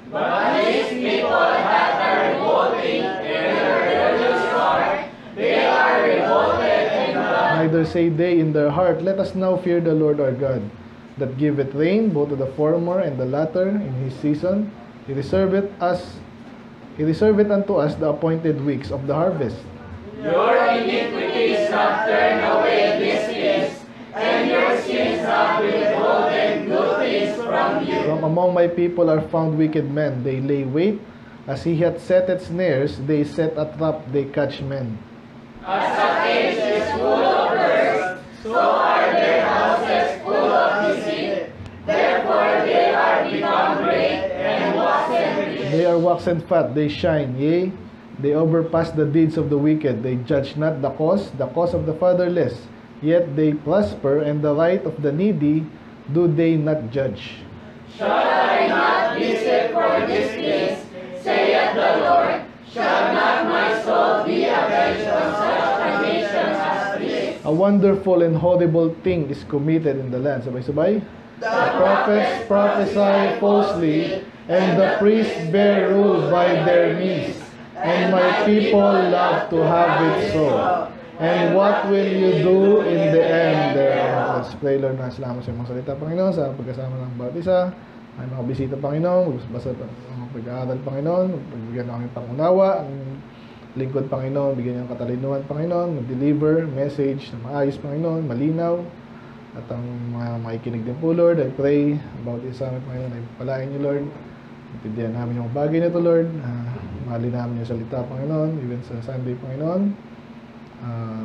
But these people that are revolting in their rebellious heart, they are revolted in blood. Neither say they in their heart, let us now fear the Lord our God, that giveth rain both to the former and the latter in his season. He reserveth unto us the appointed weeks of the harvest. Your iniquities have turned away this peace, and your sins have withholden good things from you. From among my people are found wicked men. They lay wait. As he hath set at snares, they set a trap, they catch men. As a cage is full of birds, so are their houses full of deceit. Therefore they are become great and waxen rich. They are waxen fat, they shine, yea, they overpass the deeds of the wicked. They judge not the cause of the fatherless. Yet they prosper, and the right of the needy do they not judge. Shall I not visit for this place, saith the Lord? Shall not my soul be avenged on such a nation as this? A wonderful and horrible thing is committed in the land. Sabay-sabay. The prophets prophesy falsely, and the priests bear rule by their means. And my people love to have it so. And what will you do in the end thereof? Let's pray, Lord, na salamat sa mga salita, Panginoon, sa pagkasama ng bawat isa. Ay mga bisita, Panginoon, basta ang pag-aaral, Panginoon, pagbigyan na kami pangunawa, ang lingkod, Panginoon, bigyan ng katalinuhan, Panginoon, mag-deliver, message na maayos, Panginoon, malinaw, at ang mga makikinig din po, Lord, I pray, bawat isa amin, Panginoon, ay palain niyo, Lord, intindihan namin yung bagay nito, Lord, mahalin namin yung salita, Panginoon, even sa Sunday, Panginoon,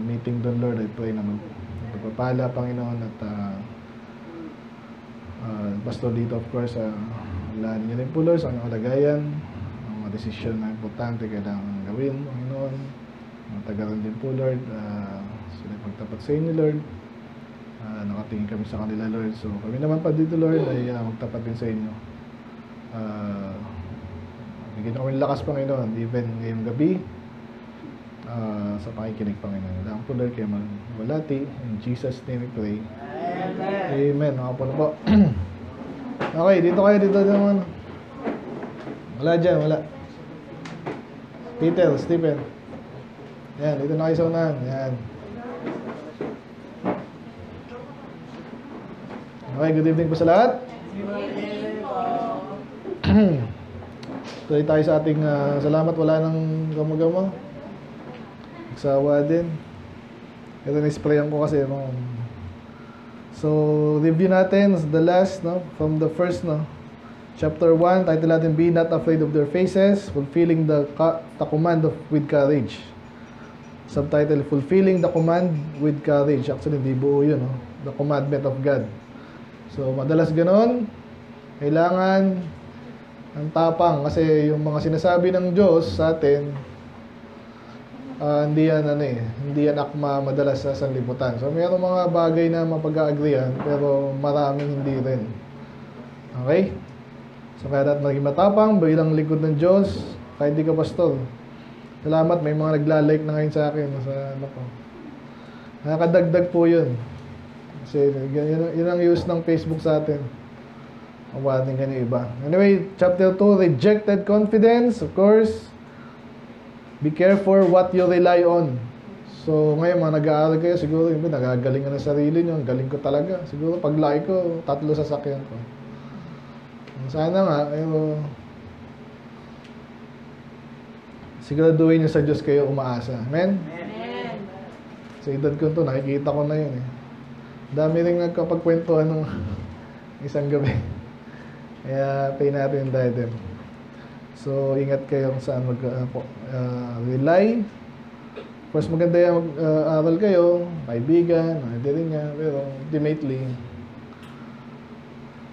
meeting doon, Lord, I pray na magpapala, Panginoon, at pastor dito, of course, lahanin niyo rin po, Lord, sa kanyang kalagayan, ang mga desisyon na importante kailangan gawin, Panginoon, matagalan din po, Lord, sila pagtapat sa inyo, Lord, nakatingin kami sa kanila, Lord, so kami naman pa dito, Lord, ay magtapat din sa inyo. Bigyan kami lakas, Panginoon, even ngayong gabi, sa pakikinig, Panginoon. Lang po, Lord, kayo magwalati. In Jesus' name we pray. Amen. Nakapo na po. Okay, dito kayo. Dito naman. Wala dyan, wala. Peter, Stephen. Yan, dito na kayo sa unahan. Yan. Okay, good evening po sa lahat. Tuloy tayo sa ating salamat. Wala nang gamo-gamo. Nagsawa din. Ito na-sprayan ko kasi. So, review natin. The last, no? From the first, no? Chapter 1, title natin, Be Not Afraid of Their Faces, Fulfilling the Command with Courage. Subtitle, Fulfilling the Command with Courage. Actually, hindi buo yun, no? The Commandment of God. So, madalas ganon. Kailangan ang tapang kasi yung mga sinasabi ng Diyos sa atin, hindi yan akma madalas sa sanlibutan. So, mayroong mga bagay na mapag-aagrihan, pero maraming hindi rin. Okay? So, kaya natin maging matapang, bilang lingkod ng Diyos, kahit di ka pastor. Salamat, may mga nagla-like na ngayon sa akin. Sa, ano ko. Nakakadagdag po yun. Kasi yun ang use ng Facebook sa atin. Mawating ka niyo iba. Anyway, chapter 2, Rejected Confidence, of course. Be careful what you rely on. So, ngayon, mga nag-aaral kayo, siguro, yung nagagaling na sarili nyo. Galing ko talaga. Siguro, pag laki ko, 3 sasakyan ko. Sana nga, siguraduhin nyo sa Diyos kayo umaasa. Amen? Amen. Sa edad ko to, nakikita ko na yun eh. Dami rin nagkapagkwentuhan ng isang gabi. Kaya, pay natin yung diadem. So, ingat kayo kung saan mag-rely. First, maganda yung mag-aral kayo, kaibigan, hindi rin niya, pero ultimately,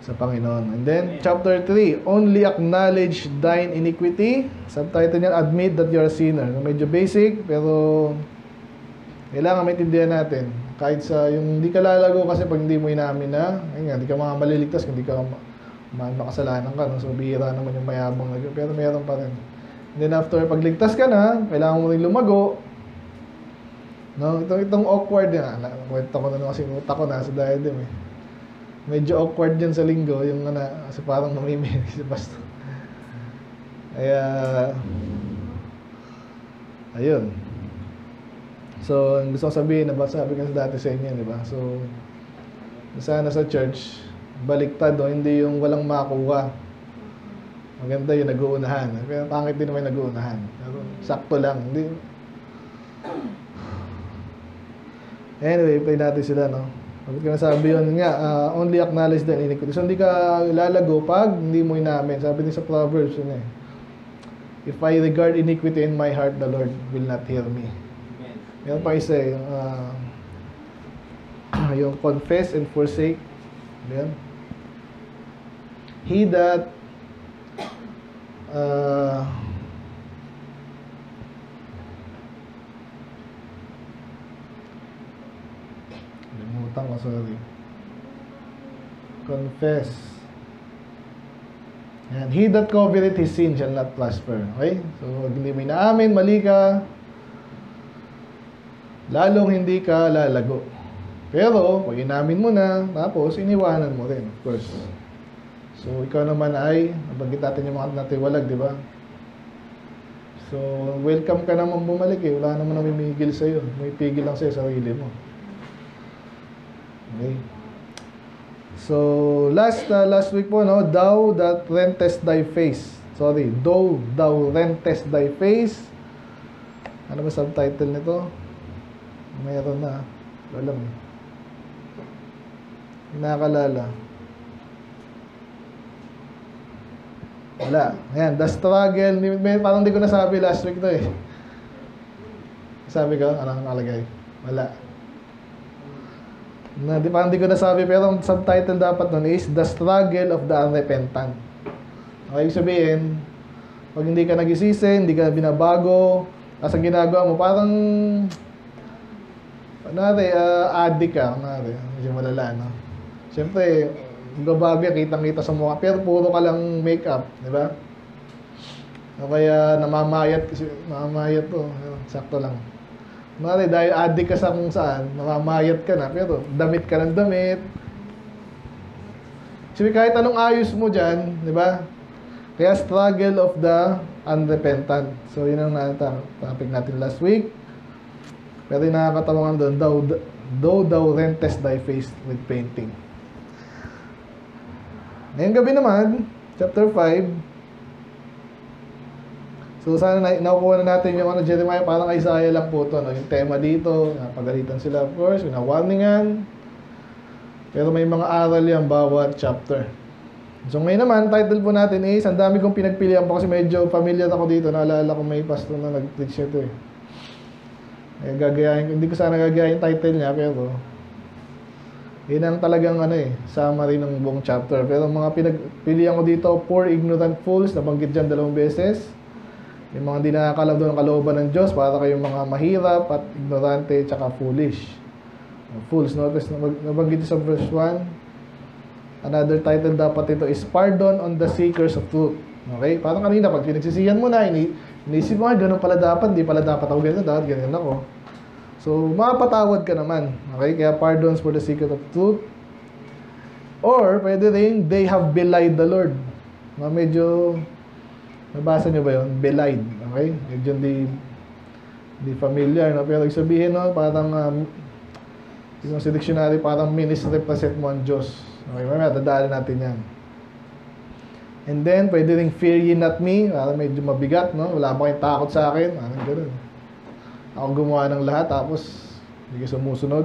sa Panginoon. And then, chapter 3, Only acknowledge thine iniquity. Subtitle niya, Admit that you're a sinner. Medyo basic, pero kailangan maintindihan natin. Kahit sa, yung hindi ka lalago kasi pag hindi mo inamin na, hindi ka mga maliligtas, hindi ka makasalanan ka, no? So bihira naman yung mayabang, pero mayroon pa rin. And then after pagligtas ka na, kailangan mo rin lumago, no? Itong awkward yan, kwento ko na kasi utak ko nasa diadem eh. Medyo awkward yan sa linggo, yung kasi parang namiminig si pastor. Kaya, ayun. So, ang gusto ko sabihin, sabi ko dati sa inyo, di ba? So, sana sa church, baliktad, no? Hindi yung walang makuha. Maganda yung nag-uunahan. Pero pangit din naman yung nag-uunahan. Pero sakto lang. Hindi. Anyway, play natin sila, no? Bakit ko nasabi yun nga, only acknowledge the iniquity. So, hindi ka lalago pag hindi mo inamin. Sabi din sa Proverbs, yun eh. If I regard iniquity in my heart, the Lord will not hear me. Meron pa isa eh, yung confess and forsake. Ayan. He that limutan ko, sorry. Confess. Ayan. He that covereth his sin shall not prosper. Okay? So, pag hindi mo inaamin, mali ka, lalong hindi ka lalago. Pero, pag inamin mo na, tapos iniwanan mo rin, of course. So, ikaw naman ay, nabanggit natin yung mga natiwalag, di ba? So, welcome ka naman bumalik eh. Wala naman na mimigil sa'yo. May pigil lang sa'yo sa sarili mo. Okay. So, last week po, no? Thou that rentest thy face. Sorry, thou rentest thy face. Ano ba subtitle nito? Mayroon na. Alam eh. Nakakalala. Wala. Ayan, the struggle. Parang di ko nasabi last week to eh. Sabi ko, ano nakalagay? Wala. Parang di ko nasabi, pero ang subtitle dapat nun is The Struggle of the Unrepentant. Okay, ibig sabihin, pag hindi ka nagisisi, hindi ka binabago, as ang ginagawa mo, parang addict ka, medyo malala, no? Siyempre, babago yan, kitang-kita sa mukha, pero puro ka lang makeup, di ba? O kaya namamayat to, sakto lang. Dahil addict ka sa kung saan, namamayat ka na, pero damit ka ng damit. Sabi, kahit anong ayos mo dyan, di ba? Kaya struggle of the unrepentant. So, yun ang topic natin last week. Pero yung nakakatawa nga doon, thou rentest thy face with painting. Ngayong gabi naman, chapter 5. So, sana nakukuha na natin yung Jeremiah, parang Isaiah lang po ito. No? Yung tema dito, napagalitan sila of course, warningan. Pero may mga aral yan bawat chapter. So, ngayon naman, title po natin is, ang dami kong pinagpilihan po kasi medyo familiar ako dito. Naalala ko may pastor na nag-preach ito eh. Gagayahin, hindi ko sana gagayahin yung title niya, pero yun ang talagang summary ng buong chapter. Pero mga pinagpilihan ko dito, poor ignorant fools, nabanggit dyan 2 beses. Yung mga hindi nakakalam doon ang kalooban ng Diyos, para kayong mga mahirap at ignorante, tsaka foolish. Fools, notice, nabanggit sa verse 1. Another title dapat ito is Pardon on the Seekers of Truth. Okay? Parang kanina, pag pinagsisihan mo na, inisip mo, ganun pala dapat, di pala dapat ako ganun, dapat ganun ako. So, mapatawad ka naman. Okay? Kaya pardons for the seekers of truth. Or, pwede rin, they have belied the Lord. Medyo, nabasa nyo ba yun? Belied. Okay? Medyo di familiar. No? Pero sabihin, no? Parang, yung sa dictionary, parang misrepresent mo ang Diyos. Okay? Mamaya, dadaanan natin yan. And then, pwede rin fear ye not me. Parang medyo mabigat, no? Wala ba kayong takot sa akin? Parang gano'n. Ako gumawa ng lahat, tapos hindi ka sumusunod.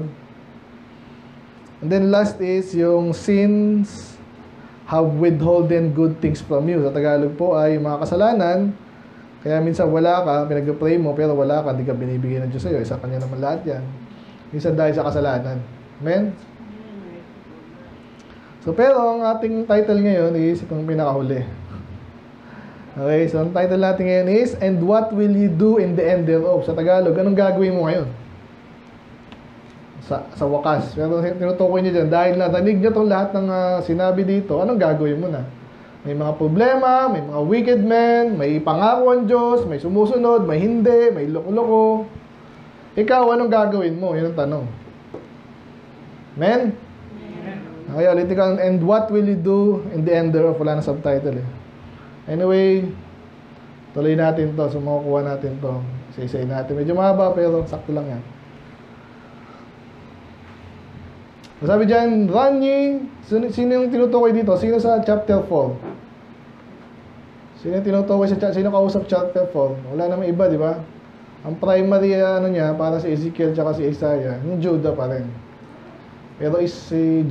And then last is yung sins have withholden good things from you. Sa Tagalog po ay yung mga kasalanan. Kaya minsan wala ka, pinag-pray mo, pero wala ka, hindi ka binibigyan ng Diyos sa'yo. Isa kanya naman lahat yan. Minsan dahil sa kasalanan. Amen? So, pero ang ating title ngayon is itong pinakahuli. Okay, so ang title natin ngayon is, And what will you do in the end thereof? Sa Tagalog, anong gagawin mo ngayon? Sa wakas. Pero tinutukoy niyo dyan, dahil natanig niyo itong lahat ng sinabi dito, anong gagawin mo na? May mga problema, may mga wicked men, may pangako ang Diyos, may sumusunod, may hindi, may loko-loko. Ikaw, anong gagawin mo? Yun ang tanong. Amen? Okay, ulit ikaw, and what will you do in the end thereof? Wala na subtitle eh. Anyway, Tuloy natin to. So, makukuha natin to. Isa-isayin natin. Medyo mahaba, pero sakto lang yan. So, sabi dyan, run ye. Sino yung tinutukoy dito? Sino sa chapter 4? Sino yung tinutukoy sa chapter? Sino kausap chapter 4? Wala naman iba, di ba? Ang primary ano niya, para si Ezekiel tsaka si Isaiah, yung Judah pa rin. Pero si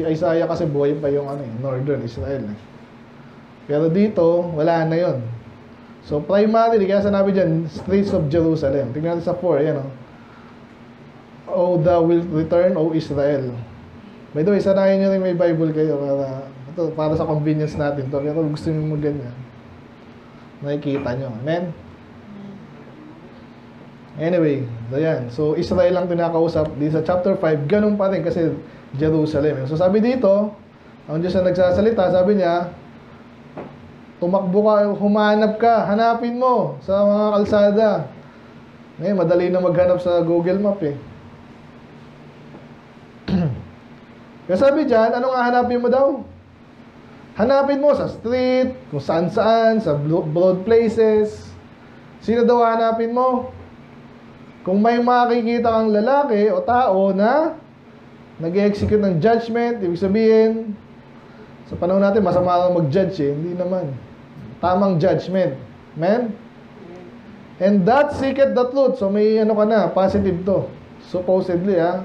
Isaiah kasi buhay pa yung Northern Israel. Pero dito, wala na yon. So, primarily, kaya sanabi dyan, streets of Jerusalem. Tingnan natin sa 4, ayan o. Oh, thou wilt return, O Israel. By the way, sanayin nyo rin may Bible kayo para sa convenience natin to. Pero gusto nyo mo ganyan, nakikita nyo. Amen? Anyway, ayan. So, Israel lang tinakausap. Di sa chapter 5, ganun pa rin kasi Jerusalem. So, sabi dito, ang Diyos na nagsasalita, sabi niya, tumakbo ka, humanap ka, hanapin mo sa mga kalsada. Ngayon, madali na maghanap sa Google Map eh. Kaya sabi dyan, anong hahanapin mo daw? Hanapin mo sa street, kung saan-saan, sa broad places. Sino daw hanapin mo? Kung may makikita kang lalaki o tao na nag-execute ng judgment, ibig sabihin, sa panahon natin, masama lang mag-judge eh. Hindi naman. Tamang judgment. Amen? And that seeketh the truth. So may ano ka na, positive to. Supposedly, ha?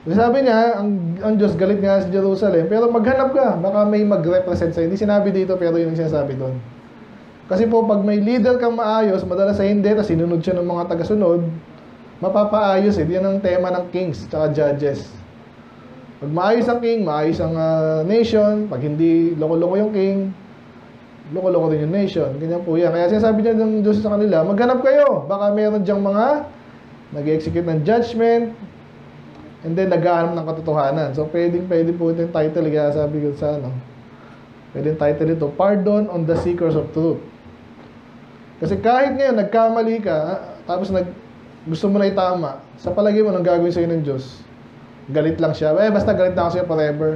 Sabi niya, ang Diyos galit nga sa Jerusalem, pero maghanap ka. Baka may mag-represent sa'yo. Hindi sinabi dito, pero yun ang sinasabi doon. Kasi po, pag may leader kang maayos, madalas sa hindi, tapos sinunod siya ng mga tagasunod, mapapaayos eh. Yan ang tema ng kings, tsaka judges. Pag maayos ang king, maayos ang nation. Pag hindi loko-loko yung king, loko-loko din yung nation. Ganyan po yan. Kaya sinasabi niya ng Diyos sa kanila, maghanap kayo. Baka meron diyang mga nag-execute ng judgment, and then naghahanap ng katotohanan. So, pwede po ito yung title. Kaya sabi ko sa pwede yung title ito, Pardon on the Seekers of Truth. Kasi kahit ngayon, nagkamali ka, tapos gusto mo na itama, sa palagi mo, nang gagawin sa'yo ng Diyos, galit lang siya. Basta galit na ako siya forever.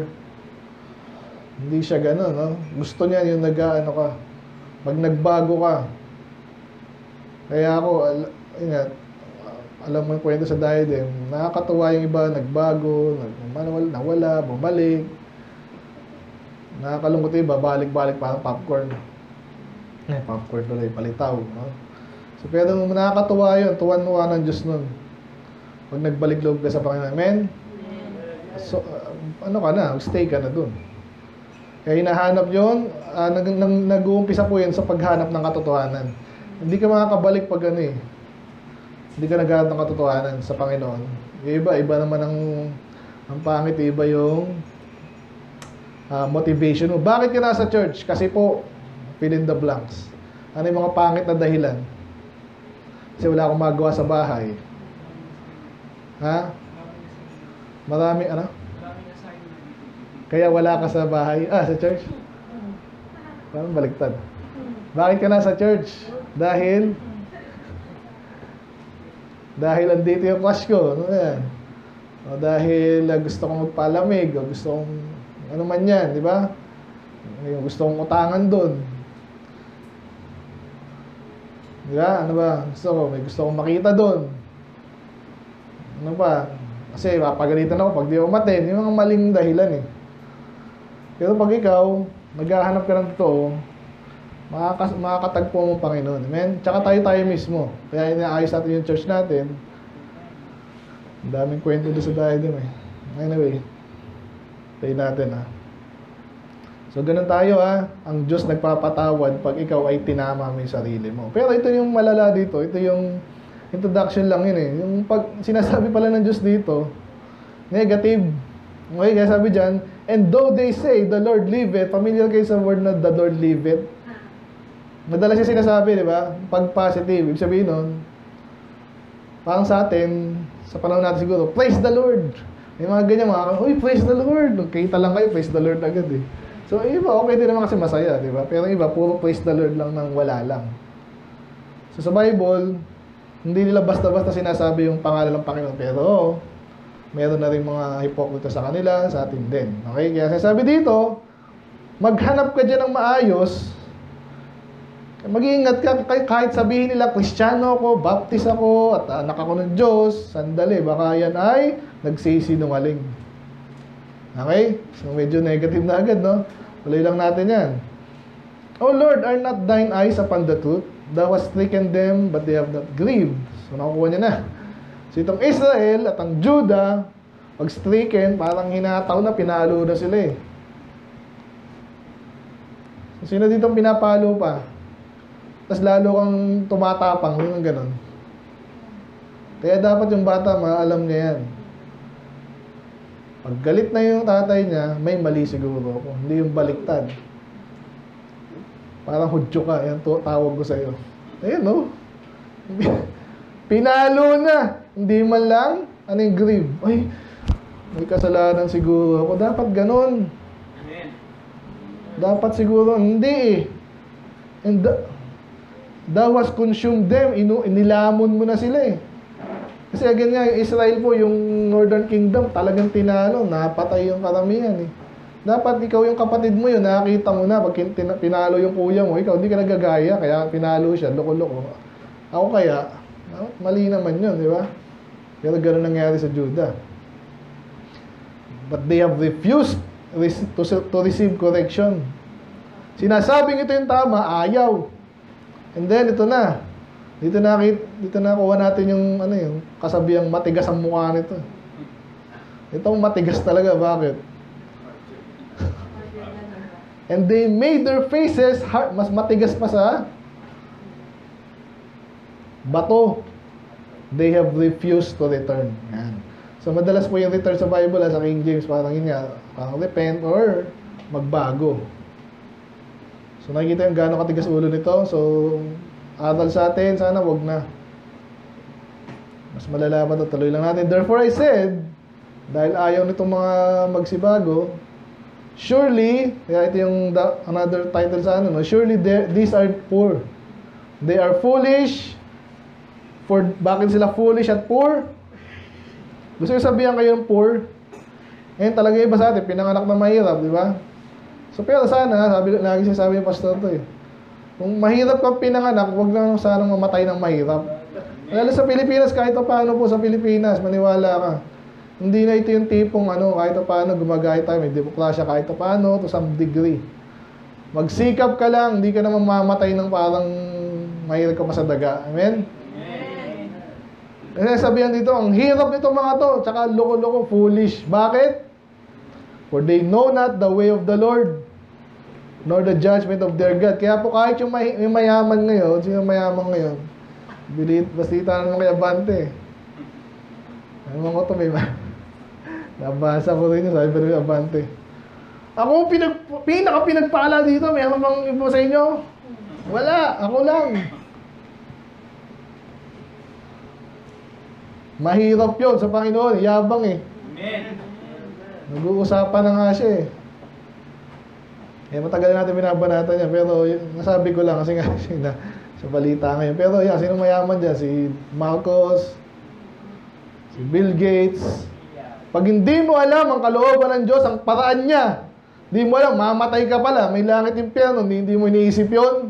Hindi siya gano'n, no? Gusto niya yung nag-ano ka. Pag nagbago ka. Kaya ako, alam mo yung kwento sa diadem, nakakatuwa yung iba, nagbago, nawala, bumalik. Nakakalungkot yung iba, balik-balik parang popcorn. Popcorn tuloy, palitaw. No? So, pero nakakatuwa yun, tuwan-nuwa ng Diyos nun. Pag nagbalik loob ka sa Panginoon. Amen? So, ano ka na, stay ka na dun. Kaya hinahanap yun, nag-uumpisa po yun sa paghanap ng katotohanan. Hindi ka makakabalik pag hindi ka naghanap ng katotohanan sa Panginoon. Yung iba naman ang pangit, iba yung motivation mo. Bakit ka nasa church? Kasi po, fill in the blanks. Ano yung mga pangit na dahilan? Kasi wala akong magawa sa bahay. Ha? Marami, Kaya wala ka sa bahay. Sa church? Parang baliktad. Bakit ka nasa church? Dahil andito yung crush ko. Ano yan? O dahil gusto kong magpalamig. O gusto kong, ano man yan, di ba? Yung gusto kong utangan doon. Di ba? Ano ba? May gusto kong makita doon. Ano ba? Kasi mapagalitan ako pag di ako umaten. Yung mga maling dahilan eh. Pero pag ikaw, naghahanap ka ng totoo, makakatagpo mo ang Panginoon. Amen? Tsaka tayo mismo. Kaya inaayos natin yung church natin. Ang daming kwento doon sa diadem eh. Anyway, tayo natin So, ganun tayo Ang Diyos nagpapatawad pag ikaw ay tinama mo yung sarili mo. Pero ito yung malala dito. Ito yung introduction lang yun eh. Yung pag sinasabi pala ng Diyos dito, negative. Okay, kaya sabi dyan, and though they say, the Lord liveth, familiar kayo sa word na the Lord liveth? Madalas siya sinasabi, di ba? Pag positive, ibig sabihin nun, parang sa atin, sa panahon natin siguro, praise the Lord. May mga ganyan, praise the Lord. Kita lang kayo, praise the Lord agad eh. So, iba, okay din naman kasi masaya, di ba? Pero iba, puro praise the Lord lang nang wala lang. So, sa Bible, hindi nila basta-basta sinasabi yung pangalan ng Panginoon. Pero, meron na rin mga hipokrito sa kanila, sa atin din. Okay? Kaya sabi dito, maghanap ka dyan ng maayos, Mag-iingat ka kahit sabihin nila, Kristiyano ako, Baptist ako, at anak ako ng Diyos. Sandali, baka yan ay nagsisinungaling. Okay? So medyo negative na agad, no? Tuloy lang natin yan. O Lord, are not thine eyes upon the truth? Thou hast stricken them, but they have not grieved. So nakukuha niya na. So itong Israel at ang Judah, pag stricken, parang hinataw na, pinalo na sila eh. So sino dito pinapalo pa? Tapos lalo kang tumatapang, yung ganon. Kaya dapat yung bata, maalam niya yan. Pag galit na yung tatay niya, may mali siguro ako. Hindi yung baliktad. Parang hudyo ka, yan tawag ko sa'yo. Ayun, no? Pinalo na. Hindi man lang, ano yung grieve? Ay, may kasalanan siguro ako. Dapat ganon. Dapat siguro, hindi eh. And thou hast consumed them, inilamon mo na sila eh. Kasi again nga, Israel po, yung Northern Kingdom, talagang tinalo, napatay yung karamihan eh. Dapat ikaw yung kapatid mo yun, nakakita mo na, pag pinalo yung kuya mo, ikaw hindi ka nagagaya, kaya pinalo siya, loko-loko. Ako kaya, mali naman yun, di ba? Pero gano'n nangyari sa Judah. But they have refused to receive correction. Sinasabing ito yung tama, ayaw. And then ito na. Dito na kuha natin yung yung kasabihang matigas ang mukha nito. Itong matigas talaga, bakit? And they made their faces hard, mas matigas pa sa bato. They have refused to return. Yan. So madalas po yung return sa Bible sa King James, parang yun nga, parang repent or magbago. So nakikita yung gaano katigas ulo nito. So aral sa atin, sana wag na. Mas malala pa ito, tuloy lang natin. Therefore I said, dahil ayaw nitong mga magsibago, surely, kaya ito yung another title sa no? Surely these are poor. They are foolish. Bakit sila foolish at poor? Gusto ko sabihan kayo ng poor. Ngayon talaga iba sa atin, pinanganak na mahirap, di ba? So pero sana, lagi sinasabi yung pastor to eh. Kung mahirap kang pinanganak, huwag lang sanang mamatay ng mahirap. Lalo sa Pilipinas, kahit paano po sa Pilipinas, maniwala ka. Hindi na ito yung tipong kahit paano gumagaya tayo, may demokrasya kahit paano to some degree. Magsikap ka lang, hindi ka na mamamatay ng parang mahirap ka pa sa daga. Amen? Kasi sabihan dito, ang hirap nito mga to, tsaka loko-loko, foolish. Bakit? For they know not the way of the Lord, nor the judgment of their God. Kaya po kahit yung mayaman ngayon, sino mayaman ngayon? Bastita naman kay Abante. Alam ko ito, may nabasa ko rin yun, sabi pa rin Abante. Ako, pinaka-pinagpala dito, may ano bang iba sa inyo? Wala, ako lang. Mahirap yun sa Panginoon, yabang eh. Amen. Nag-uusapan na nga siya eh. Matagal natin binabanatan niya, pero nasabi ko lang kasi nga sa balita ngayon. Pero yan, sino mayaman dyan? Si Marcos, si Bill Gates. Pag hindi mo alam ang kalooban ng Diyos, ang paraan niya, hindi mo alam, mamatay ka pala, may langit impyerno, hindi mo iniisip yun.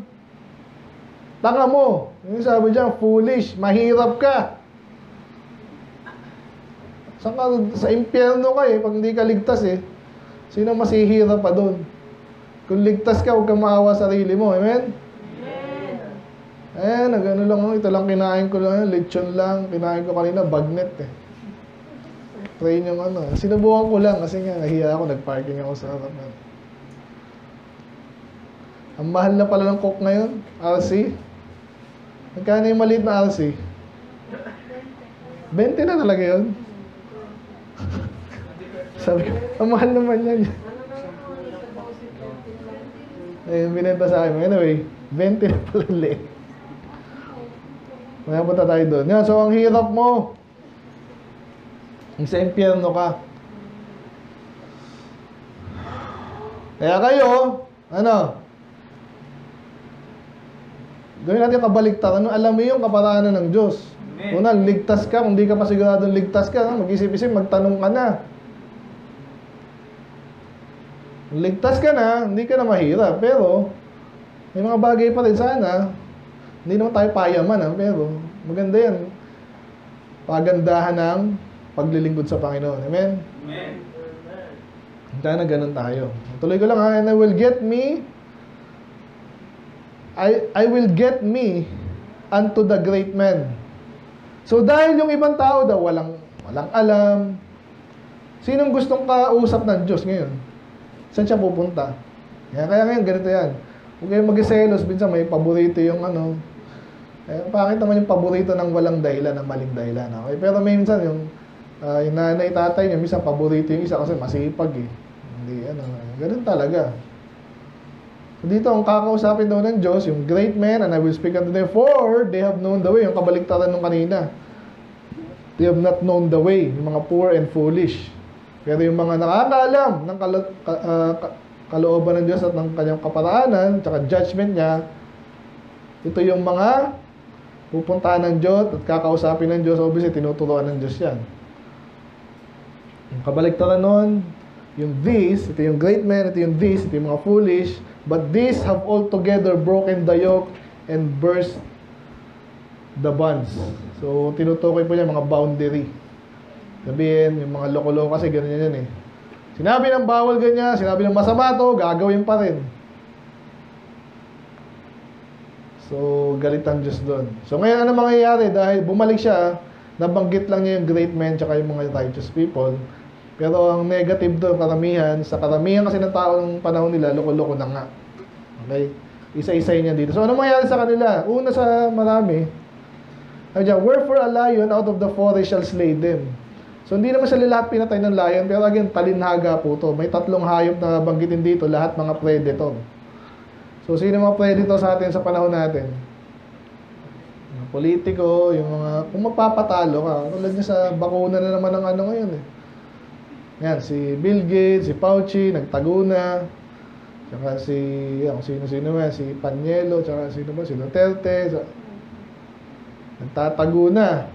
Tanga mo. Yung sabi dyan, foolish, mahirap ka. Sa impyerno ka eh, pag hindi ka ligtas eh. Sino masihirap pa doon? Kung ligtas ka, huwag kang maawa sa sarili mo. Amen? Nagano lang, ito lang kinain ko lang, lechon lang, kinain ko kanina, bagnet eh. Train yung sinubukan ko lang kasi nga, nahiya ako, nagparking ako sa harapan. Ang mahal na pala ng coke ngayon, RC. Magkano yung maliit na RC? 20 na talaga yun. Sabi ko, ang mahal naman yan. Binenta sa akin. Anyway, 20 na pala ulit. Punta tayo doon. Yan, so ang hirap mo. Sa impyerno ka. Kaya kayo, gawin natin kabaliktaran. Alam mo yung kaparaanan ng Diyos. Una, ligtas ka. Kung di ka pa siguradong ligtas ka, mag-isip-isip, magtanong ka na. Ligtas ka na, hindi ka na mahirap. Pero, May mga bagay pa rin sana. Hindi naman tayo payaman, pero maganda yan. Pagandahan ng paglilingkod sa Panginoon. Amen? Amen. Sana ganun tayo. Tuloy ko lang ha. And I will get me unto the great men. So dahil yung ibang tao daw walang alam, sinong gustong kausap ng Diyos ngayon? Saan siya pupunta? Kaya ngayon ganito yan. Huwag kayong mag-selos, minsan may paborito yung bakit naman yung paborito ng walang dahilan, ng maling dahilan. Okay? Pero minsan yung nanay, tatay niya, minsan paborito yung isa kasi masipag eh. Hindi, ganun talaga. So dito, ang kakausapin daw ng Diyos, yung great men, and I will speak unto them, for they have known the way. Yung kabaliktaran nung kanina. They have not known the way. Yung mga poor and foolish. Pero yung mga nakakaalam ng kalooban ng Diyos at ng kanyang kaparaanan, tsaka judgment niya, ito yung mga pupuntahan ng Diyos at kakausapin ng Diyos. Obviously, tinuturuan ng Diyos yan. Yung kabaliktaran nun, yung this, ito yung great men, ito yung this, ito yung mga foolish, but these have altogether broken the yoke and burst the bonds. So, tinutukoy po niya mga boundary. Sabihin, yung mga loko-loko kasi ganyan yan eh. Sinabi ng bawal ganyan, sinabi ng masama to, gagawin pa rin. So, galit ang Diyos doon. So, ngayon ano mangyayari? Dahil bumalik siya, nabanggit lang niya yung great men tsaka yung mga righteous people. Pero ang negative doon, karamihan, sa karamihan kasi ng tao ng panahon nila, loko-loko na nga. Okay? Isa-isay niya dito. So, ano mangyayari sa kanila? Una sa marami, wherefore a lion out of the forest shall slay them. So, hindi naman sila lahat pinatay ng lion, pero again, talinhaga po to. May 3 hayop na banggitin dito, lahat mga predator. So, sino mga predator sa atin sa panahon natin? Mga politiko, yung mga, kung magpapatalo ka, tulad niya sa bakuna na naman ng ngayon eh. Yan, si Bill Gates, si Fauci, nagtago na. Tsaka si, sino-sino yan, si Panielo, tsaka sino ba, si Duterte. Nagtatago na.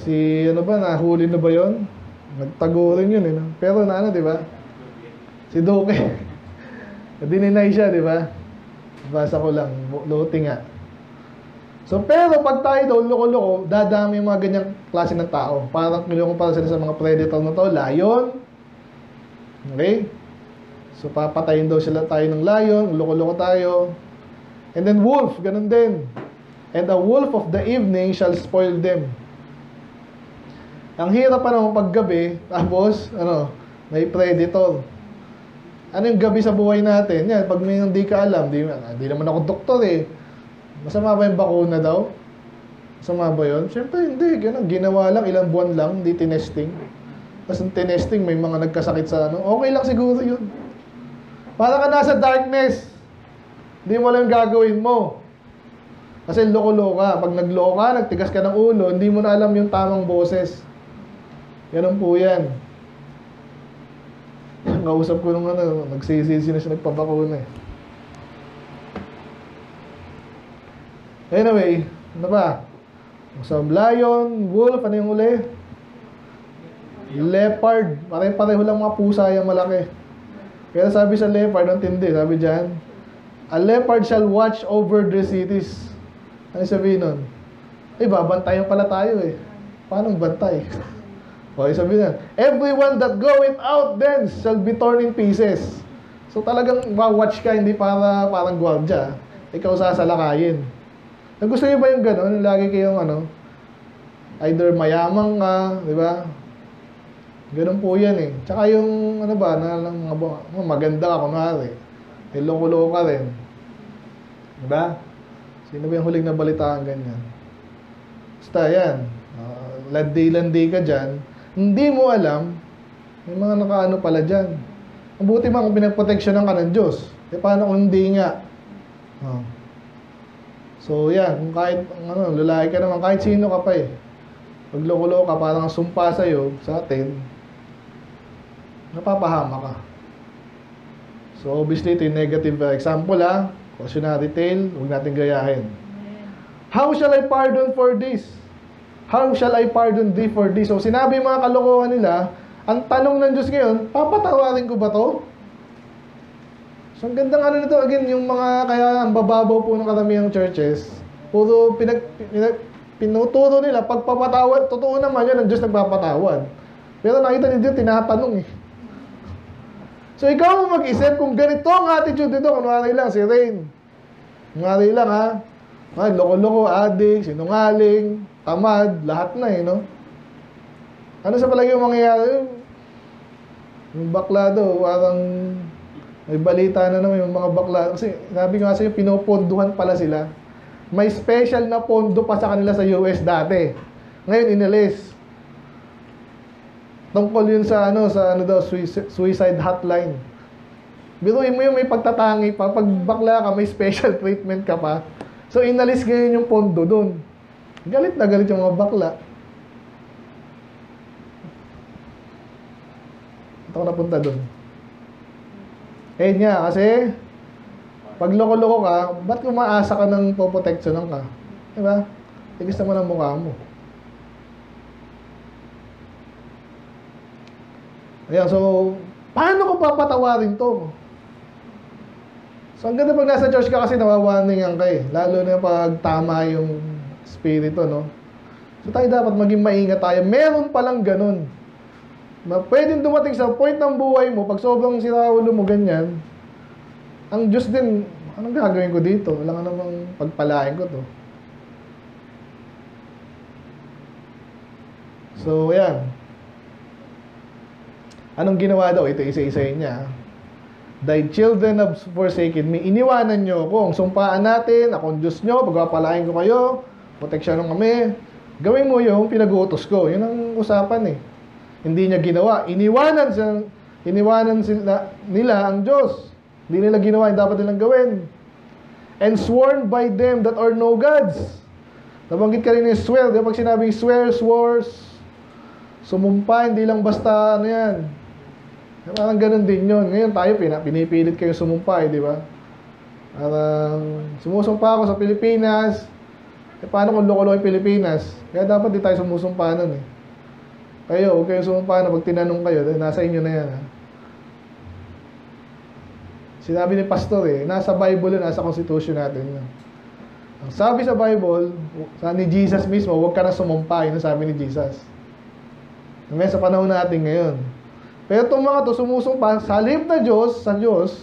Si, nahuli na ba yon? Nagtago rin yun, eh. Pero di ba? Si Duque. Dininay siya, di ba? Basa ko lang, loting nga. So, pero pag tayo daw, loko-loko, dadami yung mga ganyang klase ng tao. Parang niloko para sila sa mga predator na to, lion. Okay? So, papatayin daw sila tayo ng lion, loko-loko tayo. And then wolf, ganun din. And the wolf of the evening shall spoil them. Ang hirap pa naman paggabi, tapos, may predator. Ano yung gabi sa buhay natin? Yan, pag may hindi ka alam, di naman ako doktor eh. Masama ba yung bakuna daw? Masama ba yun? Siyempre hindi, ginawa lang, ilang buwan lang, hindi tinesting. Tapos yung tinesting, may mga nagkasakit sa okay lang siguro yun. Para ka nasa darkness, hindi mo alam yung gagawin mo. Kasi loko-loko ka. Pag nagloko ka, nagtigas ka ng ulo, hindi mo na alam yung tamang boses. Ganun po yan. Kausap ko nung nagsisisi na siya nagpapakuna eh. Anyway, ano ba? So, lion, wolf, ano yung uli? Leopard. Pare-pareho lang mga pusa yung malaki. Kaya sabi sa leopard, ang tindi, sabi dyan, a leopard shall watch over the cities. Ano sabihin nun? Babantayan pala tayo eh. Paano bantay? Okay, sabi na, everyone that goeth out then shall be torn in pieces. So talagang watch ka, hindi parang gwardya. Ikaw sasalakayin. Gusto niyo ba yung gano'n? Lagi kayong either mayamang ka, di ba? Ganun po yan eh. Tsaka yung maganda ka kunwari. Loko-loko ka rin. Di ba? Sino ba yung huling nabalitaan ganyan? Basta yan. Landi-landi ka dyan. Hindi mo alam, may mga nakaano pala dyan. Mabuti man kung pinagproteksyonan ka ng Diyos. Paano kung hindi nga? So, yan. Kung kahit, lalaki ka naman, kahit sino ka pa eh. Pag loko-loko ka, parang sumpa sa'yo, sa atin, napapahama ka. So, obviously, ito yung negative example cautionary tale, huwag natin gayahin. How shall I pardon for this? How shall I pardon thee for this? So, sinabi yung mga kalokohan nila, ang tanong ng Diyos ngayon, papatawarin ko ba to? So, ang gandang ano nito, again, yung mga, kaya ang bababaw po ng karamihang churches, puro pinuturo nila, pagpapatawad, totoo naman yun, ang Diyos nagpapatawad. Pero nakita niyo dito, tinatanong eh. So, ikaw mag-isip kung ganito ang attitude nito, kunwari lang, si Rain. Kunwari lang ha, loko-loko, adik, sinungaling, tamad, lahat na eh, no? Ano sa palagi yung mangyayari? Yung bakla daw, parang may balita na naman yung mga bakla. Kasi sabi ko nga sa'yo, pinoponduhan pala sila. May special na pondo pa sa kanila sa US dati. Ngayon, inalis. Tungkol yun sa suicide hotline. Biruin mo yung may pagtatangi pa. Pag bakla ka, may special treatment ka pa. So, inalis ngayon yung pondo dun. Galit na galit yung mga bakla. Ito ko napunta dun. Eh niya, kasi pag loko-loko ka, ba't umaasa ka ng poproteksyonan ka? Diba? Tigis naman ang mukha mo. Ayan, so, paano ko papatawarin to? So, ang ganda pag nasa church ka kasi nawawarningan ka eh. Lalo na pag tama yung spirito, no? So, tayo dapat maging maingat tayo. Meron palang ganun. Pwedeng dumating sa point ng buhay mo, pag sobrang siraulo mo ganyan, ang Diyos din, anong gagawin ko dito? Wala nga namang pagpalain ko to. So, yan. Anong ginawa daw? Ito isa-isayin niya. Thy children have forsaken me. Iniwanan nyo ako. Ang sumpaan natin, akong Diyos nyo, pagpapalain ko kayo, proteksyon kami. Gawin mo yung pinag-uutos ko. Yun ang usapan eh. Hindi niya ginawa. Iniwanan nila ang Diyos. Hindi nila ginawa yung dapat nilang gawin. And sworn by them that are no gods. Nabanggit ka rin yung swear. Di ba pag sinabing swear, swore, sumumpa, hindi lang basta ano yan. Parang ganun din yun. Ngayon tayo, pinipilit kayo sumumpa di ba? Parang sumusumpa ako sa Pilipinas. Paano kung loko-loko yung Pilipinas? Kaya dapat di tayo sumusumpa nun eh. Kayo, huwag kayo sumumpa na pag tinanong kayo, nasa inyo na yan. Ha? Sinabi ni Pastor nasa Bible yun, nasa Constitution natin yun. Ang sabi sa Bible, ni Jesus mismo, huwag ka na sumumpa, yun ang sabi ni Jesus. May sa panahon natin ngayon. Pero itong mga to sumusumpa, sa halip na Diyos, sa Diyos,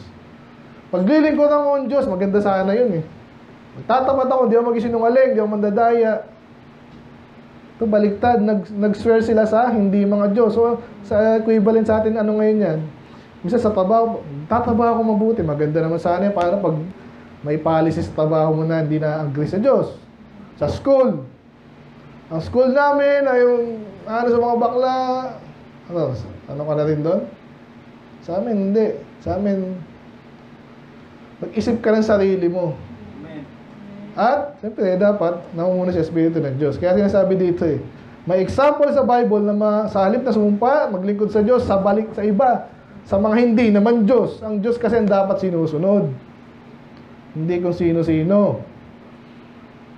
paglilingkod ako ng Diyos, maganda sana yun eh. Magtatapat ako, di ako mag-isinungaling, di ako mandadaya. Ito baliktad, nag-swear sila sa hindi mga Diyos. So, sa equivalent sa atin, ano ngayon yan? Misa sa trabaho, tatabaho ko mabuti. Maganda naman sana yan para pag may policy sa trabaho mo na hindi na agree sa Diyos. Sa school. Ang school namin ay yung, sa mga bakla, ano ka na rin doon? Sa amin, hindi. Sa amin, mag-isip ka ng sarili mo. At, siyempre, dapat namumuna sa Espiritu ng Diyos. Kaya sinasabi dito may example sa Bible na sa halip na sumumpa, maglingkod sa Diyos, sa balik sa iba, sa mga hindi naman Diyos. Ang Diyos kasi ang dapat sinusunod. Hindi kung sino-sino.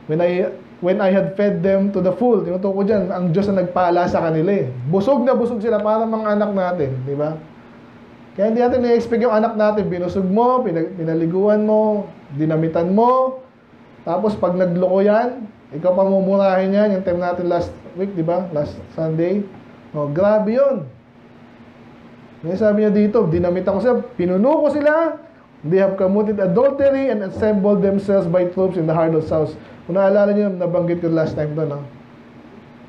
When I had fed them to the full, tinutuko ko dyan, ang Diyos na nagpala sa kanila Busog na busog sila para mga anak natin. Di ba? Kaya hindi natin na-expect yung anak natin. Binusog mo, pinaliguan mo, dinamitan mo, tapos pag nagloko yan, ikaw pa mumurahin yan, yung time natin last week, di ba? Last Sunday. Grabe yun. May sabi niya dito, dinamitan ko sila, pinuno ko sila, they have committed adultery and assembled themselves by troops in the heart of South. Kung naalala niyo, nabanggit ko last time to, no?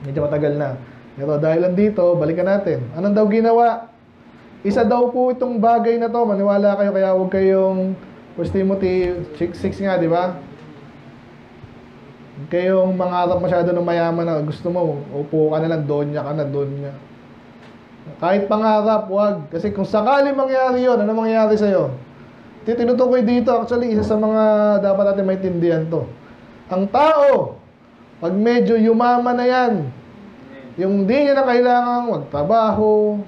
Medyo matagal na. Pero dahil dito, balikan natin. Anong daw ginawa? Isa daw po itong bagay na to, maniwala kayo, kaya huwag kayong 1 Timothy 6 nga, di ba? Kayong mangarap masyado ng mayaman na gusto mo, upo ka na lang, donya ka na, donya. Kahit pangarap, wag. Kasi kung sakali mangyari yun, ano mangyari sa'yo? Tinutukoy dito, actually, isa sa mga dapat natin maintindihan to. Ang tao, pag medyo yumaman na yan, yung di niya na kailangan magtrabaho,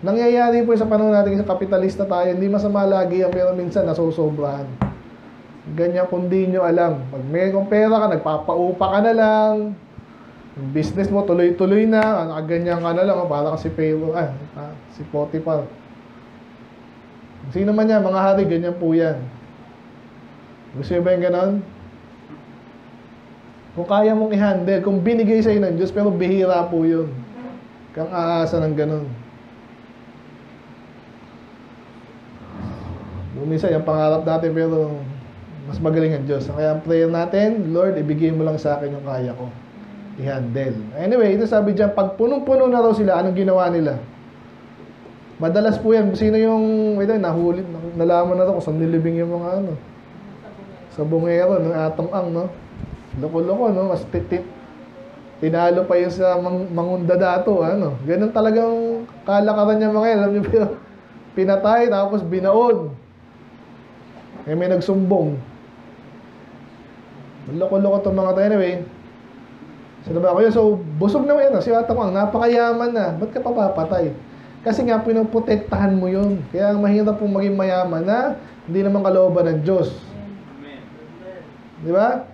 nangyayari po sa panahon natin, sa kapitalista tayo, hindi masama lagi yan, pero minsan nasusobrahan. Ganyan kung di nyo alam. Pag may pera ka, nagpapaupa ka na lang. Yung business mo, tuloy-tuloy na. Ganyan ka na lang. Para ka si Pharaoh. Si Potiphar. Sino man yan, mga hari, ganyan po yan. Gusto nyo ba yung ganon? Kung kaya mong i-handle, kung binigay sa'yo ng Diyos, pero bihira po yun. Kang aasa ng ganon. Minsan, yung pangarap natin, pero mas magaling ang Diyos. Kaya ang prayer natin, Lord, ibigay mo lang sa akin yung kaya ko i-handle. Anyway, ito sabi dyan, pag punong-puno na raw sila, anong ginawa nila? Madalas po yan, sino yung, nahuli, nalaman na ito kung saan nilibing yung mga sa bungero, ng atong ang, no? Loko-loko, no? Mas tinalo pa yung sa mangunda dato, ano? Ganun talagang kalakaran niya mga yan. Alam niyo ba, pinatay, tapos binaon. Eh, may nagsumbong. Loko-loko itong mga tayo. Anyway, sino ba ako yun? So, busog naman yan. Si atong ang napakayaman na. Ba't ka papapatay? Kasi nga, pinoprotektahan mo yun. Kaya mahirap pong maging mayaman na hindi naman kalooban ng Diyos. Di ba?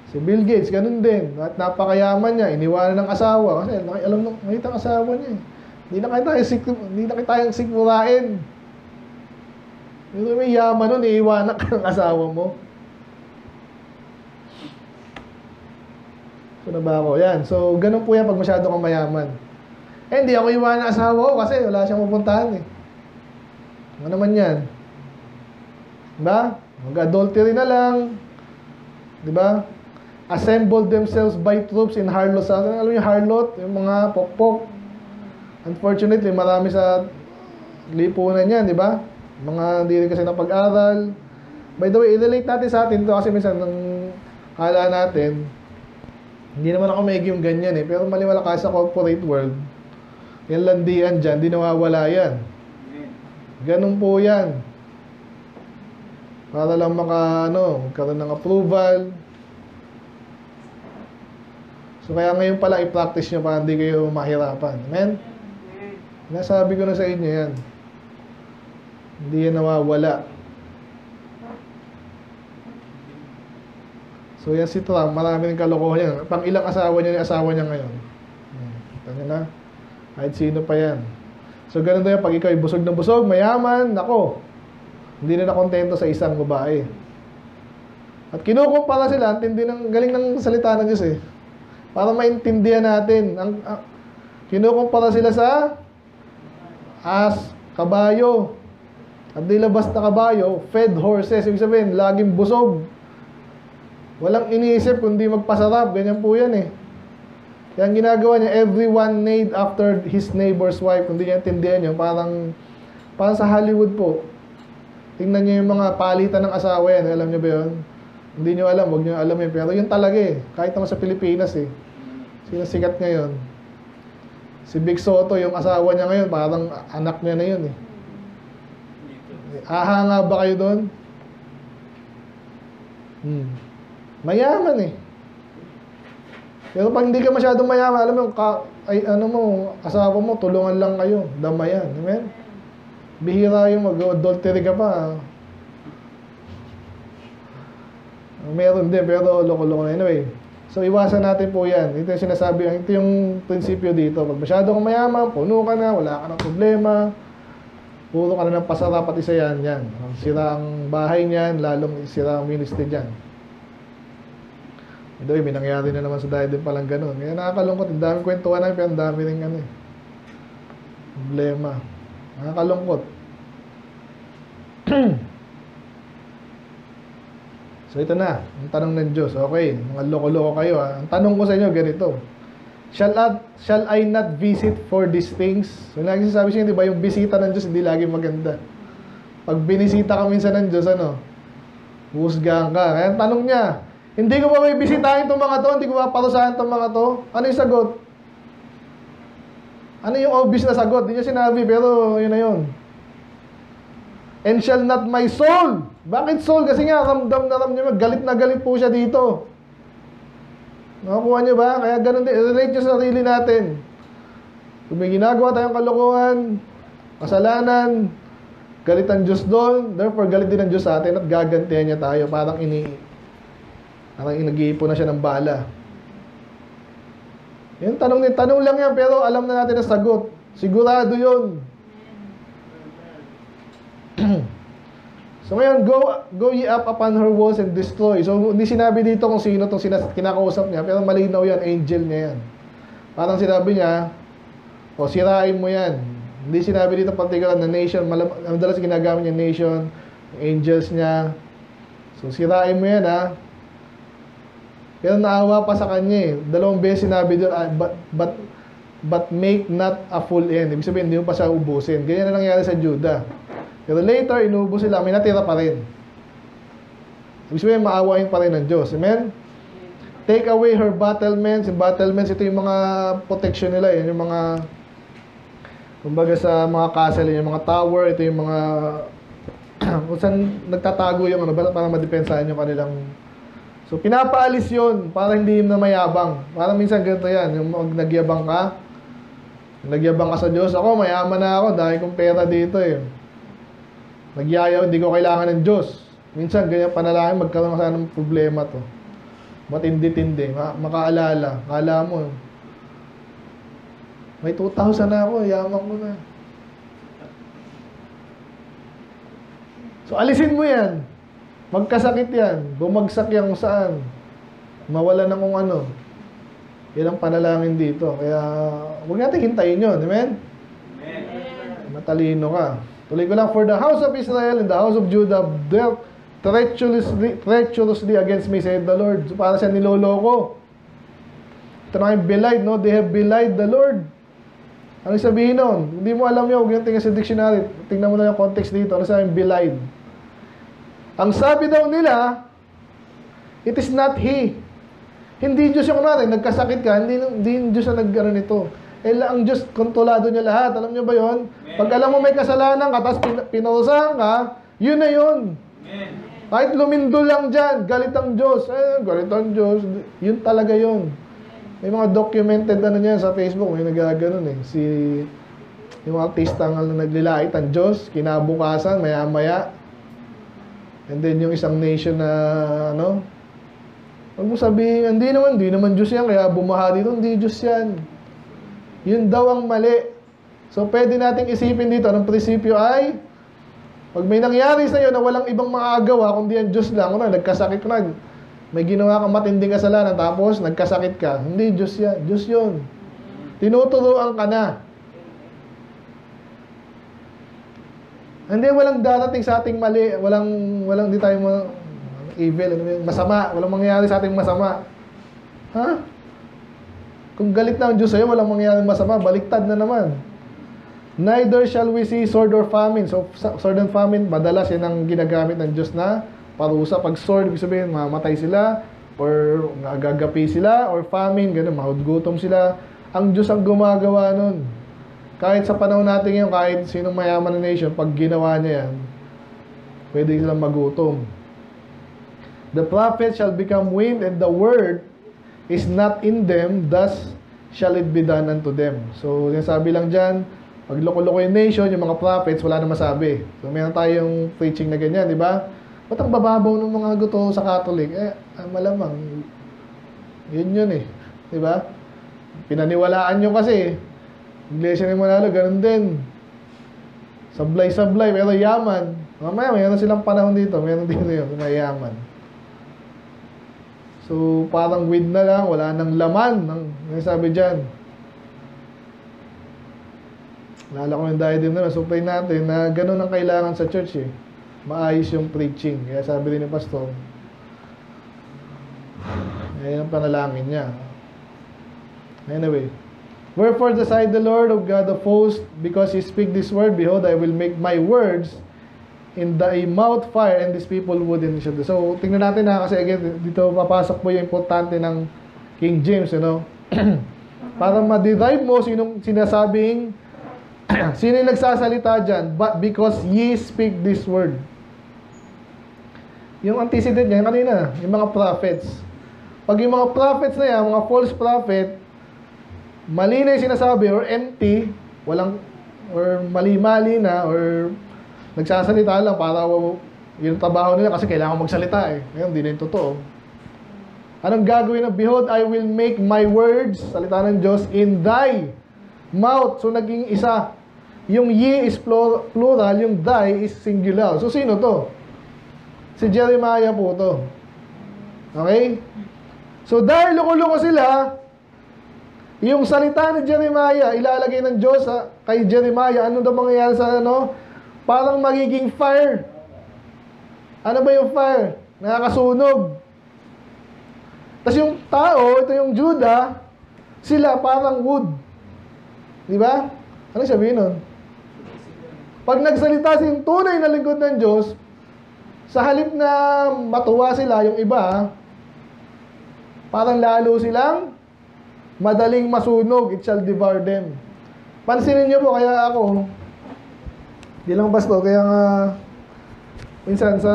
Si Bill Gates, ganun din. At napakayaman niya, iniwanan ng asawa. Kasi alam mo, nakita ang asawa niya. Hindi na kita yung sikmurain. Hindi may yaman nun, iiwanan ka ng asawa mo. So, na ba ako? Yan. So, ganun po yan pag masyado kang mayaman. Eh, hindi ako iwanan ng asawa ko kasi wala siyang pupuntahan eh. Ano naman yan? Diba? Mag-adultery na lang. Diba? Assembled themselves by troops in harlots. Alam niyo harlot? Yung mga pokpok. Unfortunately, marami sa lipunan yan, diba? Mga hindi rin kasi napag-aral. By the way, i-relate natin sa atin ito kasi minsan nang hala natin, hindi naman ako may yung ganyan eh. Pero maliwala kasi sa corporate world, yung landian dyan, di nawawala yan. Ganun po yan. Para lang magkaroon ng approval. So kaya ngayon pala i-practice nyo para hindi kayo mahirapan. Amen? Nasabi ko na sa inyo yan. Hindi yan nawawala. So yan si Trump, marami ng kalokohan yan. Pang ilang asawa niya yung asawa niya ngayon. Tanya na. Kahit sino pa yan. So ganun tayo, pag ikaw ay busog na busog, mayaman, nako. Hindi na nakontento sa isang babae. At kinukumpara sila, galing ng salita ng Diyos eh. Para maintindihan natin. Kinukumpara sila sa kabayo. At nilabas na kabayo, fed horses. Ibig sabihin, laging busog. Walang iniisip kundi magpasarap. Ganyan po yan eh. Kaya ang ginagawa niya, everyone named after his neighbor's wife. Kung di niya intindihan yun, parang sa Hollywood po. Tingnan niyo yung mga palitan ng asawa yan. Alam niyo ba yun? Hindi niyo alam, huwag niyo alam yun. Pero yun talaga eh. Kahit naman sa Pilipinas eh. Sino sikat ngayon? Si Big Soto, yung asawa niya ngayon, parang anak niya na yun eh. Ahanga ba kayo doon? Mayaman eh. Pero pag hindi ka masyadong mayaman, alam mo, asawa mo, tulungan lang kayo. Damayan. Amen? Bihira yung mag-adultery ka pa. Meron din, pero loko-loko na. Anyway, so iwasan natin po yan. Ito yung sinasabi, ito yung prinsipyo dito. Pag masyado kang mayaman, puno ka na, wala ka ng problema, puro ka na ng pasarap at isa yan. Sira ang bahay niyan, lalong sira ang ministry dyan. Ito may nangyari na naman sa dahil din palang ganun. Kaya nakakalungkot. Ang daming kwentuhan namin, pero ang dami rin problema. Nakakalungkot. So ito na, ang tanong ng Diyos. Okay, mga loko-loko kayo ha. Ang tanong ko sa inyo, ganito. Shall I not visit for these things? So lagi sasabi siya, di ba, yung bisita ng Diyos hindi lagi maganda. Pag binisita ka minsan ng Diyos, husgahan ka. Kaya ang tanong niya, hindi ko ba may bisitahin itong mga to? Hindi ko ba parusahan itong mga to? Ano yung sagot? Ano yung obvious na sagot? Hindi niya sinabi, pero yun na yun. And shall not my soul? Bakit soul? Kasi nga, ramdam niya, galit na galit po siya dito. Nakakuha niyo ba? Kaya ganun din, relate niyo sa sarili natin. Kung may ginagawa tayong kalokohan, kasalanan, galit ang Diyos doon, therefore galit din ang Diyos sa atin at gagantihan niya tayo. Parang nag-iipon na siya ng bala. Yung tanong lang yan, pero alam na natin ang sagot. Sigurado yun. So ngayon, go ye up upon her walls and destroy. So hindi sinabi dito kung sino itong kinakausap niya, pero malinaw yan, angel niya yan. Parang sinabi niya, o sirain mo yan. Hindi sinabi dito particular na nation, madalas ginagamit niya nation, angels niya. So sirain mo yan ha. Pero naawa pa sa kanya eh. 2 beses sinabi doon, but make not a full end. Ibig sabihin, hindi mo pa siya ubusin. Ganyan na nangyari sa Judah. Pero later, inubos sila, may natira pa rin. Ibig sabihin, maawain pa rin ng Diyos. Amen? Take away her battlements. Yung battlements, ito yung mga protection nila. Yung mga, kumbaga sa mga castle, yung mga tower, ito yung mga, kung saan nagtatago yung ano, para madepensahan yung kanilang. So, pinapaalis yun para hindi na mayabang. Parang minsan ganito yan, yung nagyabang ka sa Diyos. Ako, mayaman na ako, dahil kong pera dito eh. Nagyayaw, hindi ko kailangan ng Diyos. Minsan, ganyan panalangin, magkaroon ka ng problema to. Matindi-tindi, makaalala. Kala mo, may 2,000 na ako, yaman ko na. So, alisin mo yan. Magkasakit yan. Bumagsak yan kung saan. Mawala na kung ano. Yan ang panalangin dito. Kaya, huwag natin hintayin yun. Amen? Amen. Matalino ka. Tuloy ko lang, for the house of Israel and the house of Judah dealt treacherously against me, said the Lord. So, para siya niloloko. Ito na yung belied, no? They have belied the Lord. Ano sabihin nun? Hindi mo alam yun, huwag yung tingnan sa dictionary. Tingnan mo na yung context dito. Ano sabihin, belied? Ang sabi daw nila, it is not He. Hindi Diyos yung natin, nagkasakit ka, hindi Diyos na nag-ano nito. Ang Diyos, kontrolado niya lahat. Alam niyo ba yun? Pag alam mo may kasalanan ka, tapos pinurusahan ka, yun na yun. Kahit lumindol lang dyan, galit ang Diyos. Galit ang Diyos. Yun talaga yun. May mga documented ano niyan sa Facebook, may nagaganon eh. Yung artista nga naglilait ang Diyos, kinabukasan, maya-maya. And then yung isang nation na, ano, huwag mo sabihin, hindi naman Diyos yan, kaya bumaha dito, hindi Diyos yan. Yun daw ang mali. So, pwede nating isipin dito, ang prinsipyo ay, pag may nangyari sa iyo na walang ibang maagawa, kundi ang Diyos lang, nagkasakit ka na, may ginawa kang matinding kasalanan, tapos nagkasakit ka, hindi Diyos yan, Diyos yun. Tinuturuan ka na. Hindi, walang darating sa ating mali, walang di tayo evil, masama, walang mangyayari sa ating masama. Ha? Kung galit na ang Diyos sa'yo, walang mangyaring masama, baliktad na naman. Neither shall we see sword or famine. So, sword and famine, madalas yan ang ginagamit ng Diyos na parusa. Pag sword, ibig sabihin, mamatay sila, or gagapi sila, or famine, ganun, mahudgutom sila. Ang Diyos ang gumagawa nun. Kahit sa panahon natin ngayon, kahit sinong mayaman na nation, pag ginawa niya yan, pwede silang magutom. The prophet shall become wind, and the word is not in them, thus shall it be done unto them. So, yung sabi lang dyan, pag loko-loko yung nation, yung mga prophets, wala na masabi. So, meron tayong preaching na ganyan, di ba? Ba't ang bababaw ng mga guto sa Catholic? Malamang. Yun eh. Di ba? Pinaniwalaan nyo kasi. Iglesia ni Manalo, ganun din. Sablay-sablay, pero yaman. Mamaya, mayroon silang panahon dito. Mayroon dito yun, mayaman. So, parang weed na lang, wala nang laman. Ang sabi dyan. Lala ko yung dahil din na, supply natin na ganun ang kailangan sa church eh. Maayos yung preaching. Kaya sabi din ni Pastor, ayan ang panalangin niya. Anyway. Wherefore decide the Lord of God of hosts, because He speak this word, behold, I will make my words in thy mouth fire, and these people would in shall do. So, tingnan natin na, kasi again, dito papasok po yung importante ng King James, you know. Para ma-derive mo sinong sinasabing, sino yung nagsasalita dyan, but because ye speak this word. Yung antecedent niya, kanina, yung mga prophets. Pag yung mga prophets na yan, mga false prophet, mali na yung sinasabi, or empty, walang, or mali-mali na, or nagsasalita lang para yung trabaho nila kasi kailangan magsalita eh. Ngayon, hindi na yung totoo. Anong gagawin na? Behold, I will make my words, salita ng Diyos, in thy mouth. So, naging isa. Yung ye is plural, yung thy is singular. So, sino to? Si Jeremiah po to. Okay? So dahil loko-loko sila, yung salita ni Jeremiah, ilalagay ng Diyos kay Jeremiah, ano daw mangyayari sa ano? Parang magiging fire. Ano ba yung fire? Nakakasunog. Tapos yung tao, ito yung Judah, sila parang wood. Di ba? Ano sabihin nun? Pag nagsalita yung tunay na lingkod ng Diyos, sa halip na matuwa sila, yung iba, parang lalo silang madaling masunog. It shall devour them. Pansinin nyo po, kaya ako, di lang pastor, kaya nga, minsan sa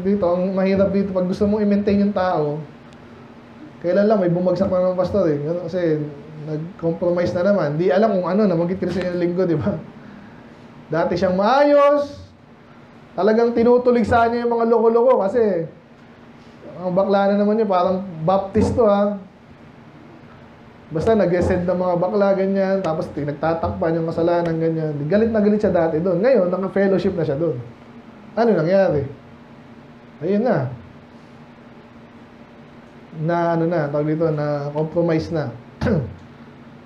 dito, ang mahirap dito, pag gusto mong i-maintain yung tao, kailan lang may bumagsak na ng pastor eh. Kasi nag-compromise na naman. Di alam kung ano, nabanggit ko sa inyo ng linggo, di ba? Dati siyang maayos, talagang tinutulig sa niya yung mga loko-loko kasi ang bakla na naman niya, parang baptist to ha. Basta nag-send ng mga bakla, ganyan, tapos nagtatakpan yung kasalanan, ganyan. Galit na galit siya dati doon. Ngayon, naka-fellowship na siya doon. Ano nangyari? Ayun na. Tawag dito, na compromise na.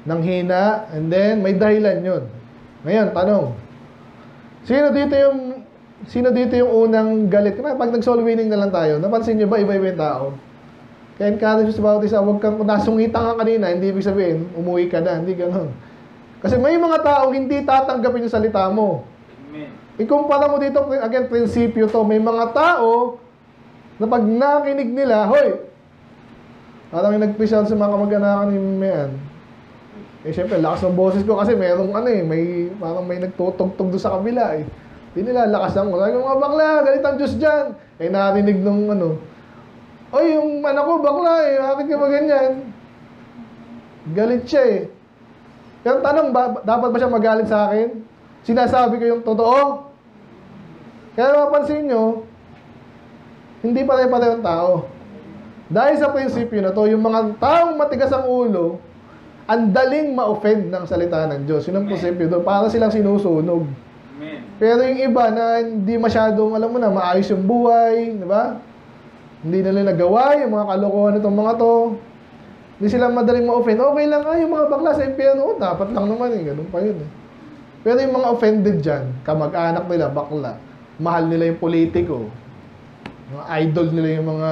Nang hina, and then may dahilan yun. Ngayon, tanong. Sino dito yung unang galit? Pag nag-soul winning na lang tayo, napansin nyo ba iba-iba yung tao? Kaya encourage sa bawat isa, huwag kang nasungitan ka kanina, hindi ibig sabihin, umuwi ka na, hindi ganun. Kasi may mga tao hindi tatanggapin yung salita mo. Amen. Ikumpara mo dito, again, prinsipyo to. May mga tao na pag nakinig nila, hoy, parang yung nag-pisal sa mga kamag-anakan ni Mayan. Eh, syempre, lakas ng boses ko kasi merong parang may nagtutugtog doon sa kabila eh. Hindi nila lakasan ko. Sabi ko, mga bakla, galit ang Diyos dyan. Eh, narinig nung oy, yung anak ko, bakla eh, bakit ka ba ganyan? Galit siya eh. Pero tanong, dapat ba siya magalit sa akin? Sinasabi ko yung totoo? Kaya mapansin nyo, hindi pare-pareho ang tao. Dahil sa prinsipyo na to, yung mga taong matigas ang ulo, ang daling ma-offend ng salita ng Diyos. Yun ang prinsipyo doon. Para silang sinusunog. Amen. Pero yung iba na hindi masyadong, alam mo na, maayos yung buhay, di ba? Hindi nila nagawa yung mga kalokohan itong mga to. Hindi sila madaling ma-offend. Okay lang yung mga bakla sa impyerno. Dapat lang naman eh. Ganun pa yun eh. Pero yung mga offended dyan, kamag-anak nila, bakla, mahal nila yung politiko, mga idol nila yung mga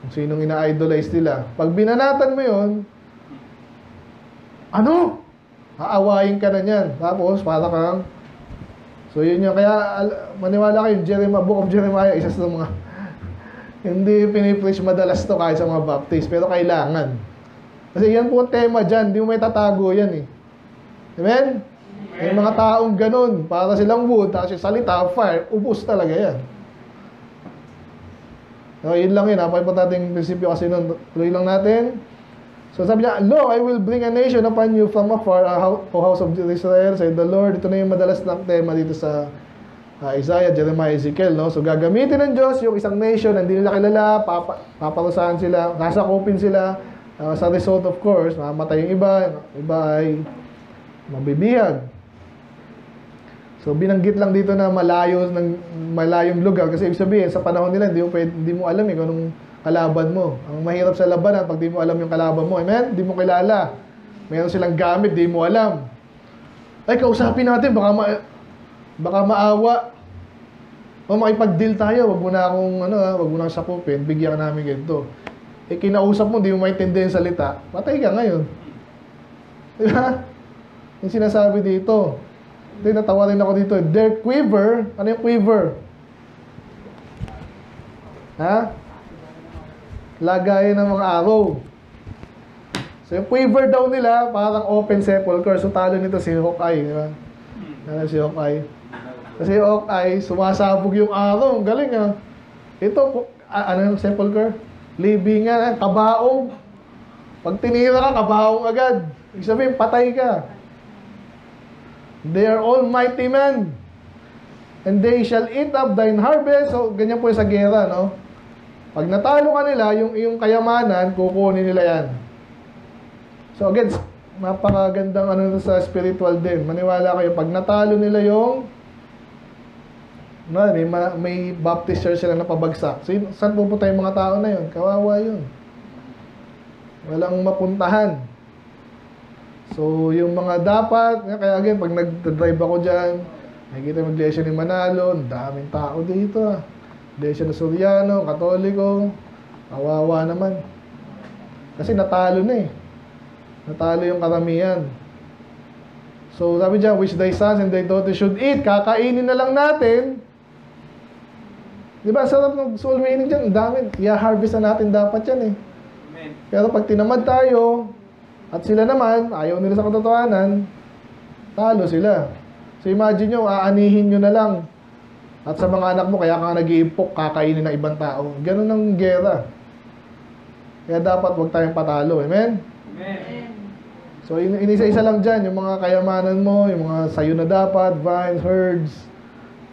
kung sinong ina-idolize nila. Pag binanatan mo yun, aawayin ka na niyan. Tapos, para kang, so yun yung, kaya maniwala kayo, Book of Jeremiah, isa sa mga, hindi pinipreach madalas to kahit sa mga Baptist, pero kailangan. Kasi yan po ang tema dyan, hindi mo may tatago yan eh. Amen? May mga taong ganun, para silang wood, tapos yung salita, fire, ubos talaga yan. So, yun lang yun, napag-importante yung prinsipyo kasi nun, tuloy lang natin. So sabi niya, Lo, I will bring a nation upon you from afar, O house of Israel, said the Lord. Ito na yung madalas na tema dito sa Isaiah, Jeremiah, Ezekiel, no? So gagamitin ng Diyos yung isang nation, hindi nila kilala, paparusahan sila, nasakupin sila, sa result of course, mamatay yung iba ay mabibihag. So binanggit lang dito na malayong lugar, kasi ibig sabihin, sa panahon nila, hindi mo alam kung anong kalaban mo. Ang mahirap sa labanan, pag di mo alam yung kalaban mo, amen? Di mo kilala. Meron silang gamit, di mo alam. Ay, kausapin natin, baka maawa. O makipag-deal tayo, wag mo na akong sakupin, bigyan namin ganito. Eh, kinausap mo, di mo maintindihan yung salita, patay ka ngayon. Diba? Yung sinasabi dito. Ito, natawa rin ako dito. Their quiver, ano yung quiver? Lagayan ng mga arrow. So yung quiver daw nila, parang open sepulchre. So talo nito si Hawkeye, di ba? Si Hawkeye. Kasi Hawkeye, sumasabog yung arrow. Galing Ito, ano yung sepulchre? Libingan, kabaong. Pag tinira ka, kabaong agad. Ibig sabihin, patay ka. They are almighty men. And they shall eat up thine harvest. So ganyan po yung sa gera, no? Pag natalo ka nila, yung kayamanan, kukunin nila yan. So again, napakagandang sa spiritual din. Maniwala kayo, pag natalo nila yung may Baptist church sila na pabagsak. So, saan pupunta yung mga tao na yun? Kawawa yun. Walang mapuntahan. So, yung mga dapat, kaya again, pag nag-drive ako dyan, nakikita yung iglesia ni Manalo, ang daming tao dito. Iglesia na Soriano, Katoliko, kawawa naman. Kasi natalo na eh. Natalo yung karamihan. So, sabi dyan, which thy sons and thy daughters should eat. Kakainin na lang natin. Diba, sarap ng soul winning dyan. Ang dami. I-harvest na natin dapat yan eh. Amen. Pero pag tinamad tayo, at sila naman, ayaw nila sa katotohanan, talo sila. So, imagine nyo, aanihin nyo na lang. At sa mga anak mo, kaya ka nag-iimpok, kakainin ng ibang tao. Ganun ang gera. Kaya dapat huwag tayong patalo. Amen? Amen. So, inisa-isa lang dyan, yung mga kayamanan mo, yung mga sayo na dapat, vines, herds,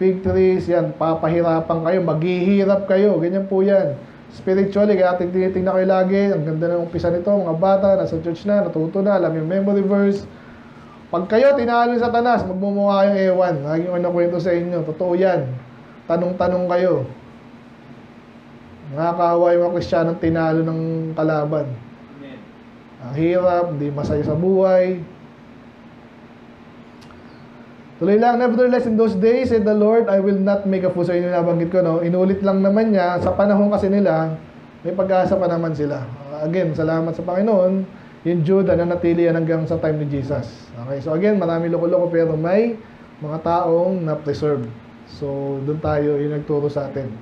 fig trees, yan, papahirapan kayo, maghihirap kayo, ganyan po yan. Spiritually, kaya tinitingnan kayo lagi, ang ganda ng umpisa nito, mga bata, nasa church na, natuto na, alam yung memory verse. Pag kayo, tinalo ni Satanas, magmumukha yung ewan, lagi ko nakwento sa inyo, totoo yan. Tanong-tanong kayo. Nakakahawa yung mga Kristiyanong tinalo ng kalaban. Ang hirap, hindi masaya sa buhay. Tuloy lang, nevertheless, in those days, said the Lord, I will not make a fool. So, yun yung nabanggit ko, no? Inulit lang naman niya, sa panahon kasi nila, may pag-asa pa naman sila. Again, salamat sa Panginoon, yung Judah na natili yan hanggang sa time ni Jesus. Okay, so again, marami loko-loko, pero may mga taong na-preserve. So, doon tayo, yung nagturo sa atin.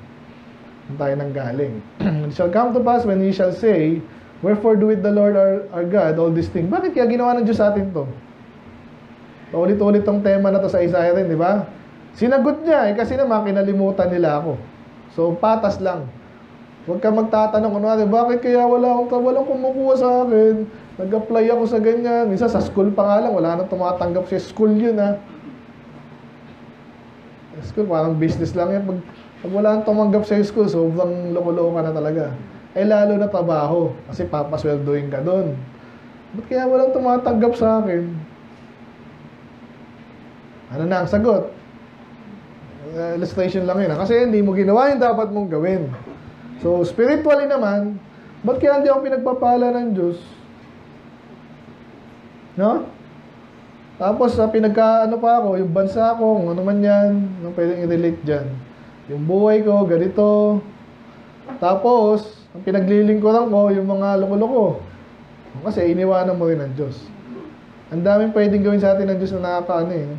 Doon tayo nanggaling. It shall come to pass when ye shall say, wherefore doeth the Lord our God all these things? Bakit kaya ginawa ng Diyos sa atin to? Ulit-ulit tong tema na to sa Isaiah rin, di ba? Sinagot niya, kasi naman kinalimutan nila ako. So, patas lang. Huwag ka magtatanong, bakit kaya walang kumukuha sa akin? Nag-apply ako sa ganyan. Minsan sa school pa nga lang, wala nang tumatanggap sa school yun, ha? School, parang business lang yan. Pag wala nang tumanggap sa school, sobrang loko-loko ka na talaga. Lalo na trabaho, kasi papasweldoin ka doon. Ba't kaya walang tumatanggap sa akin? Ano na ang sagot? Illustration lang yun. Kasi hindi mo ginawa yung dapat mong gawin. So, spiritually naman, ba't kaya hindi ako pinagpapala ng Diyos? No? Tapos, pinagka-ano pa ako, yung bansa ko, kung ano man yan, yung pwedeng i-relate dyan. Yung buhay ko, ganito. Tapos, ang pinaglilingkuran ko, yung mga loko-loko. Kasi, iniwanan mo rin ng Diyos. Ang daming pwedeng gawin sa atin ng Diyos na nakakaano eh.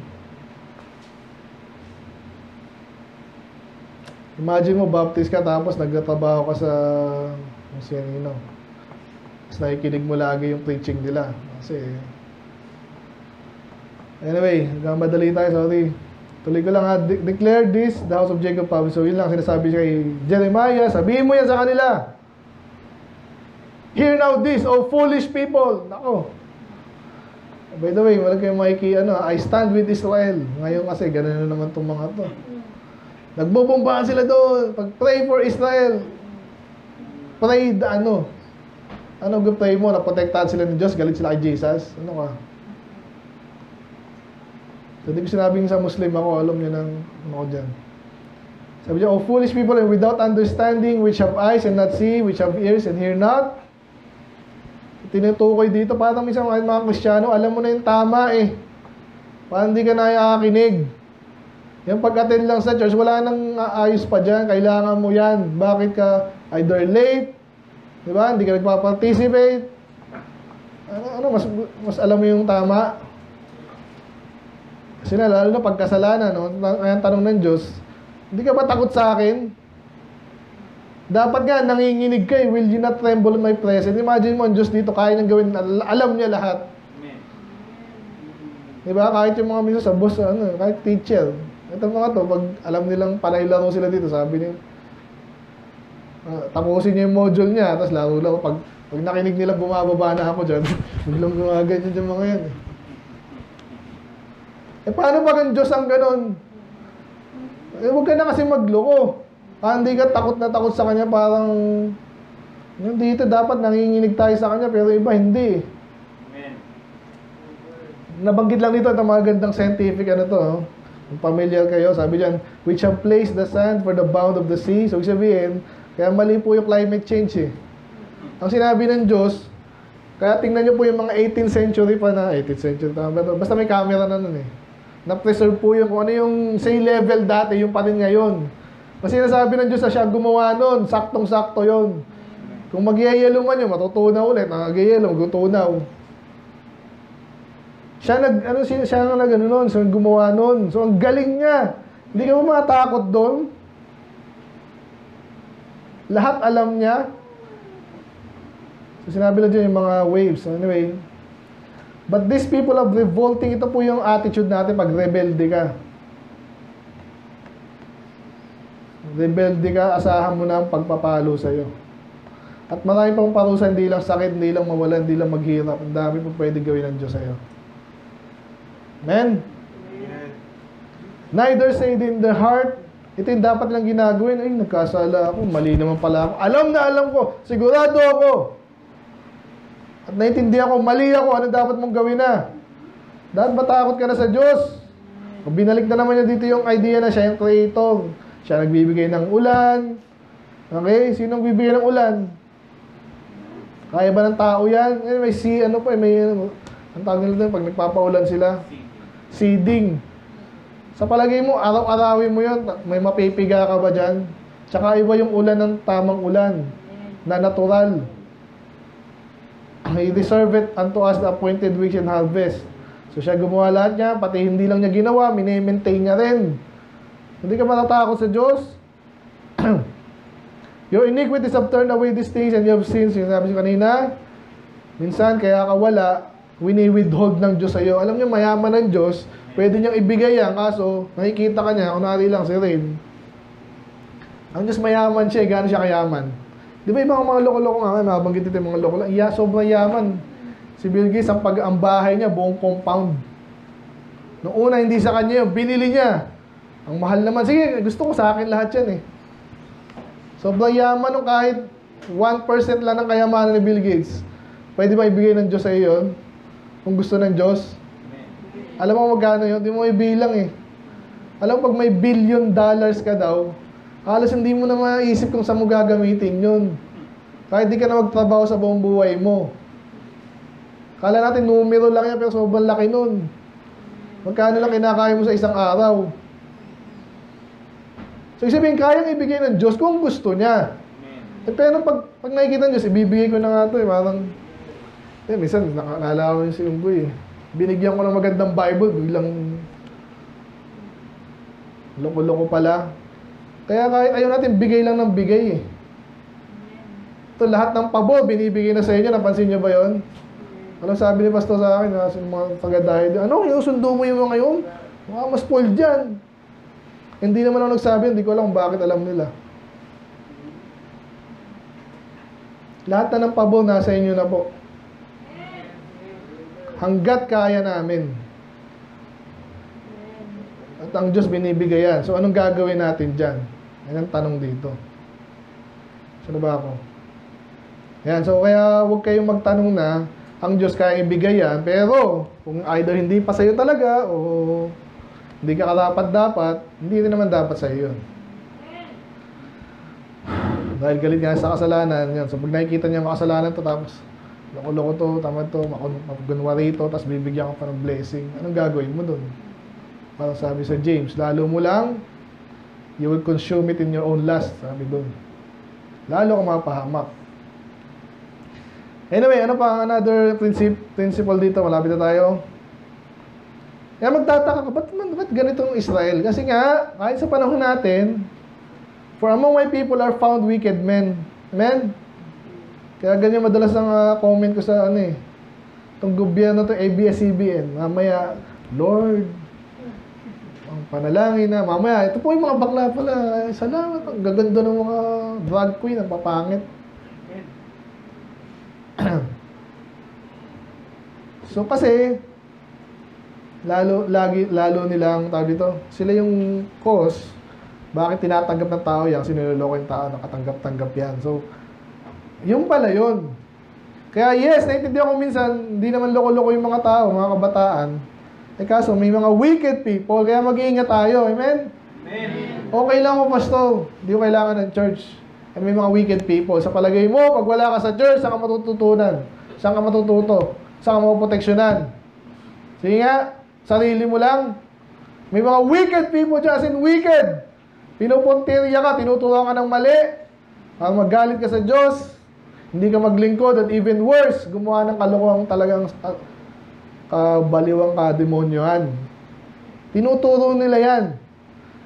Imagine mo, baptist ka, tapos nagtatrabaho ka sa Sianino. Tapos nakikinig mo lagi yung preaching nila. Kasi, anyway, madali tayo, sorry. Tuloy ko lang ha, declare this, the house of Jacob public. So, yun lang sinasabi siya kay Jeremiah, sabihin mo yan sa kanila. Hear now this, O foolish people. Nako. By the way, wala kayong I stand with Israel. Ngayon kasi, ganun na naman itong mga to. Nagbobombahan sila doon. Pag-pray for Israel. Pray ano pray mo? Naprotektahan sila ng Diyos, galit sila kay Jesus. Ano ka? So, hindi ko sinabing sa Muslim ako, alam niyo ng ano ko dyan. Sabi niya, O foolish people and without understanding, which have eyes and not see, which have ears and hear not. Tinutukoy dito, parang minsan mga Kristiyano, alam mo na yung tama eh. Parang hindi ka nakakakinig. Yung pag-attend lang sa church, wala nang ayos pa dyan. Kailangan mo yan. Bakit ka either late, di ba? Hindi ka nagpa-participate. Mas alam mo yung tama. Kasi lalo na pagkasalanan, no? Ang tanong ng Diyos, hindi ka ba takot sa akin? Dapat nga, nanginginig ka eh. Will you not tremble in my presence? Imagine mo, ang Diyos dito, kaya niyang gawin. Alam niya lahat. Di ba? Kahit yung mga minsan sa boss, kahit teacher. Ito mga to, pag alam nilang palailaro sila dito, sabi niya, tapusin niya yung module niya, tapos laro-laro. Pag nakinig nila, bumababa na ako dyan. Biglang gumaganyan dyan mga yan. Paano pag ang Diyos ang ganun? Huwag ka na kasi magloko. Hindi ka takot na takot sa Kanya, parang yung dito dapat nanginginig tayo sa Kanya, pero iba hindi. Amen. Nabanggit lang dito, ito magandang scientific to. Kung familiar kayo, sabi diyan, which have placed the sand for the bound of the sea. So, sabihin, kaya mali po yung climate change eh. Ang sinabi ng Diyos, kaya tingnan nyo po yung mga 18th century pa na, 18th century, basta may camera na nun eh. Na-preserve po yung kung ano yung sea level dati, yung pa rin ngayon. Kasi sinasabi ng Diyos na siya gumawa nun, saktong-sakto yon. Kung mag-yelo man yun, matutunaw ulit. Nag-yelo, magtutunaw. Siya nun, siya gumawa nun. So, ang galing niya. Hindi ka mo matakot doon. Lahat alam niya. So, sinabi lang dyan yung mga waves. Anyway, but these people of revolting, ito po yung attitude natin pag rebelde ka. Rebelde ka, asahan mo na ang pagpapalo sa'yo. At marami pang parusa, hindi lang sakit, hindi lang mawala, hindi lang maghirap. Ang dami po pwede gawin ng Diyos sa'yo. Amen? Neither say it in the heart. Ito yung dapat lang ginagawin. Ay, nagkasala ako. Mali naman pala ako. Alam na alam ko. Sigurado ako. At naintindihan ko, mali ako. Ano dapat mong gawin na? Dapat matakot ka na sa Diyos. O binalik na naman niya dito yung idea na siya yung creator. Siya nagbibigay ng ulan. Okay? Sino nagbibigay ng ulan? Kaya ba ng tao yan? Eh, may ang tawag nila doon pag nagpapaulan sila? Seeding. Sa palagay mo, araw-arawin mo yun, may mapipiga ka ba dyan? Tsaka iba yung ulan ng tamang ulan, na natural. He reserved it unto us the appointed weeks and harvest. So siya gumawa lahat niya, pati hindi lang niya ginawa, mini-maintain niya rin. Hindi ka matatakot sa Diyos? Your iniquities have turned away these things and you have sins. Yung sabi ko kanina, minsan kaya ka wala, wini-withhold ng Diyos sa'yo. Alam niyo, mayaman ng Diyos, pwede niyang ibigay yan, kaso nakikita ka niya, kunwari lang si Rain. Ang Diyos mayaman siya, gano'n siya kayaman. Di ba ibang mga loko-loko nga, mabanggit ito yung mga loko-loko, sobrang yaman. Si Bill Gates, ang bahay niya, buong compound. Noong una, hindi sa kanya yun, binili niya. Ang mahal naman, sige, gusto ko sa akin lahat yan eh. Sobrang yaman nung kahit 1% lang ng kayamanan ni Bill Gates. Pwede ba ibigay ng Diyos sa iyo yun? Kung gusto ng Diyos. Alam mo magkano yun? Hindi mo ibilang eh. Alam mo pag may $1 billion ka daw, halos hindi mo na maisip kung saan mo gagamitin yun. Kahit di ka na magtrabaho sa buong buhay mo. Kala natin numero lang yan, pero sobrang laki nun. Magkano lang kinakaya mo sa isang araw. So sabihin, kayang ibigay ng Diyos kung gusto niya. Pero pag nakikita ng Diyos, ibibigay ko na nga ito eh. Parang, minsan, nakakala ko yung si Unggoy eh. Binigyan ko ng magandang Bible, biglang loko-loko pala. Kaya kahit ayaw natin, bigay lang ng bigay eh. Ito, lahat ng pabor, binibigay na sa inyo. Napansin nyo ba yun? Anong sabi ni Pastor sa akin? Sa mga taga-dahil, ano, iusundo mo yung mga yun? Mas spoiled dyan. Hindi naman ako nagsabi, hindi ko alam kung bakit alam nila. Lahat na ng pabor, nasa inyo na po. Hanggat kaya namin. At ang Diyos binibigay yan. So, anong gagawin natin dyan? Yan ang tanong dito. Sino ba ako? Yan. So, kaya huwag kayong magtanong na ang Diyos kaya ibigay yan. Pero, kung either hindi pa sa'yo talaga o hindi ka karapat-dapat, hindi rin naman dapat sa'yo yun. Dahil galit nga sa kasalanan. Yan. So, pag nakikita niya ang kasalanan to, tapos loko-loko to, tama to, magunwari to, tapos bibigyan ka pa ng blessing. Anong gagawin mo dun? Parang sabi sa James, lalo mo lang, you will consume it in your own lust. Sabi dun. Lalo ka mapahamak. Anyway, ano pa ang another principle dito? Malapit na tayo. Kaya magtataka ka, ba't ganitong Israel? Kasi nga, kahit sa panahon natin, for among my people are found wicked men. Amen? Kaya ganyan madalas ang comment ko sa itong gobyerno, itong ABS-CBN. Mamaya, Lord, ang panalangin na. Mamaya, ito po yung mga bakla pala. Salamat, ang gaganda ng mga drag queen, ang papangit. So kasi, lalo nilang tao dito, sila yung cause, bakit tinatanggap ng tao yan, siniloloko yung tao, nakatanggap-tanggap yan. So, yung pala yun. Kaya yes, naintindihan ko minsan, hindi naman loko-loko yung mga tao, mga kabataan. Eh kaso, may mga wicked people, kaya mag-iingat tayo. Amen? Amen. Okay lang ako, pastor. Hindi ko kailangan ng church. Eh, may mga wicked people. Sa palagay mo, pag wala ka sa church, saan ka matututunan? Saan ka matututo? Saan ka mapoproteksyonan? Sige nga, sarili mo lang. May mga wicked people dyan, as in wicked. Pinupuntirya ka, tinuturuan ka ng mali. Magalit ka sa Diyos. Hindi ka maglingkod, at even worse, gumawa ng kalokohang talagang kabaliwang kademonyohan. Tinuturo nila yan.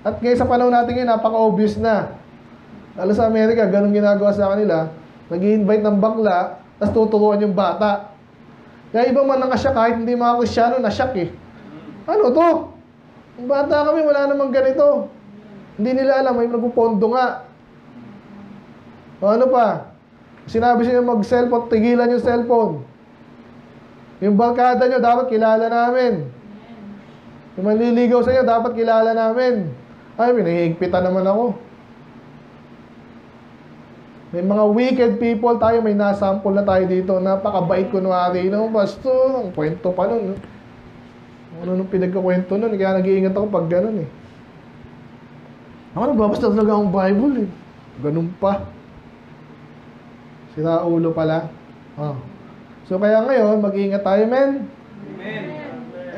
At ngayon sa panahon natin ngayon, napaka-obvious na. Lalo sa Amerika, ganun ginagawa sa kanila. Nag-i-invite ng bakla, tapos tuturuan yung bata. Kaya ibang man nakasyak, kahit hindi mga Kristyano, nasyak eh. Ano to? Yung bata kami, wala namang ganito. Hindi nila alam, may nagpupondo nga. O ano pa? Sinabi siya mag-cellphone, tigilan yung cellphone. Yung barkada nyo, dapat kilala namin. Yung manliligaw sa inyo, dapat kilala namin. Ay, pinahihigpitan naman ako. May mga wicked people tayo, may nasample na tayo dito. Napakabait kunwari. No, pastor, ang kwento pa nun. Ano nung pinagkakwento nun, kaya nag-iingat ako pag gano'n eh. Ako nagbabasta talaga ang Bible eh. Ganun pa. Sira ulo pala. Oh. So kaya ngayon, mag-iingat tayo, men. Amen.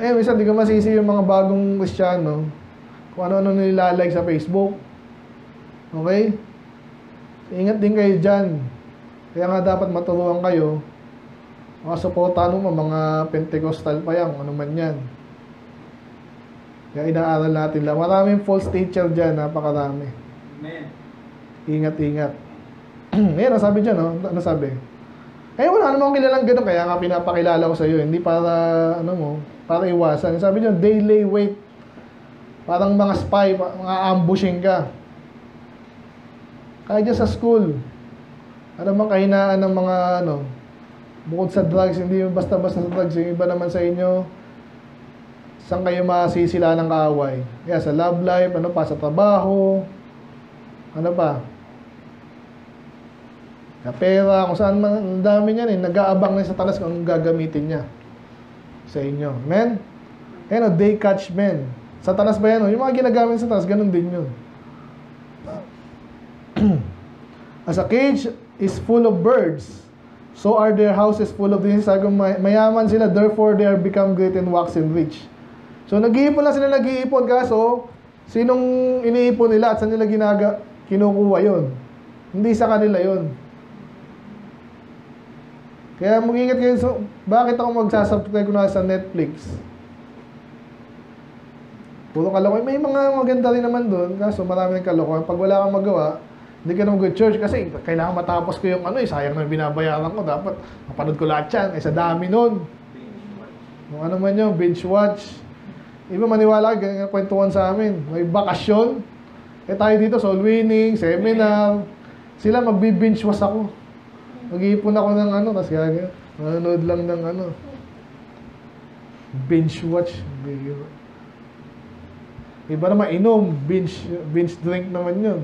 Eh, minsan di ka masisi yung mga bagong Kristiyano kung ano-ano nilalike sa Facebook. Okay? Ingat din kayo dyan. Kaya nga dapat maturuan kayo. Mga supportan mo, mga Pentecostal pa yan, ano man yan. Kaya inaaral natin lang. Maraming false teacher dyan, napakarami. Amen. Ingat-ingat. Ngayon, sabi dyan, no? Ano sabi? Eh, wala namang kilalang ganun, kaya nga pinapakilala ko sa iyo. Hindi para, ano mo, para iwasan. Sabi dyan, they lay wait. Parang mga spy, mga ambushing ka. Kahit dyan sa school. Ano bang kahinaan ng mga, ano, bukod sa drugs, hindi basta-basta sa drugs. Yung iba naman sa inyo, saan kayo masisila ng kaaway? Kaya sa love life, ano pa, sa trabaho, ano pa? Sa pera, kung saan man, ang dami niyan eh. Nag-aabang na sa talas kung anong gagamitin niya sa inyo. Amen? Ayan o, they catch men. Sa talas ba yan o? Yung mga ginagamit sa talas, ganun din yun. As a cage is full of birds, so are their houses full of things. Sabi ko, mayaman sila, therefore they are become great and wax and rich. So nag-iipon lang sila, nag-iipon. Kaso, sinong iniipon nila at saan nila kinukuha yun? Hindi sa kanila yun. Kaya mag-ingat kayo. So, bakit ako magsasubscribe ko na sa Netflix? Puro kalokohan. May mga maganda rin naman doon. Kaso marami ng kalokohan. Pag wala kang magawa, hindi ka naman good church. Kasi kailangan matapos ko yung ano eh. Sayang na binabayaran ko. Dapat mapanood ko lahat yan. Eh sa dami nun. Kung ano man yun, binge watch. Iba maniwala ka, ganyan kwentuhan sa amin. May bakasyon. Eh tayo dito, soul winning, seminar. Sila magbi-binge watch ako. Mag-iipon ako ng ano, tapos kaya manonood lang ng ano. Binge watch. Iba naman inom, binge drink naman yun.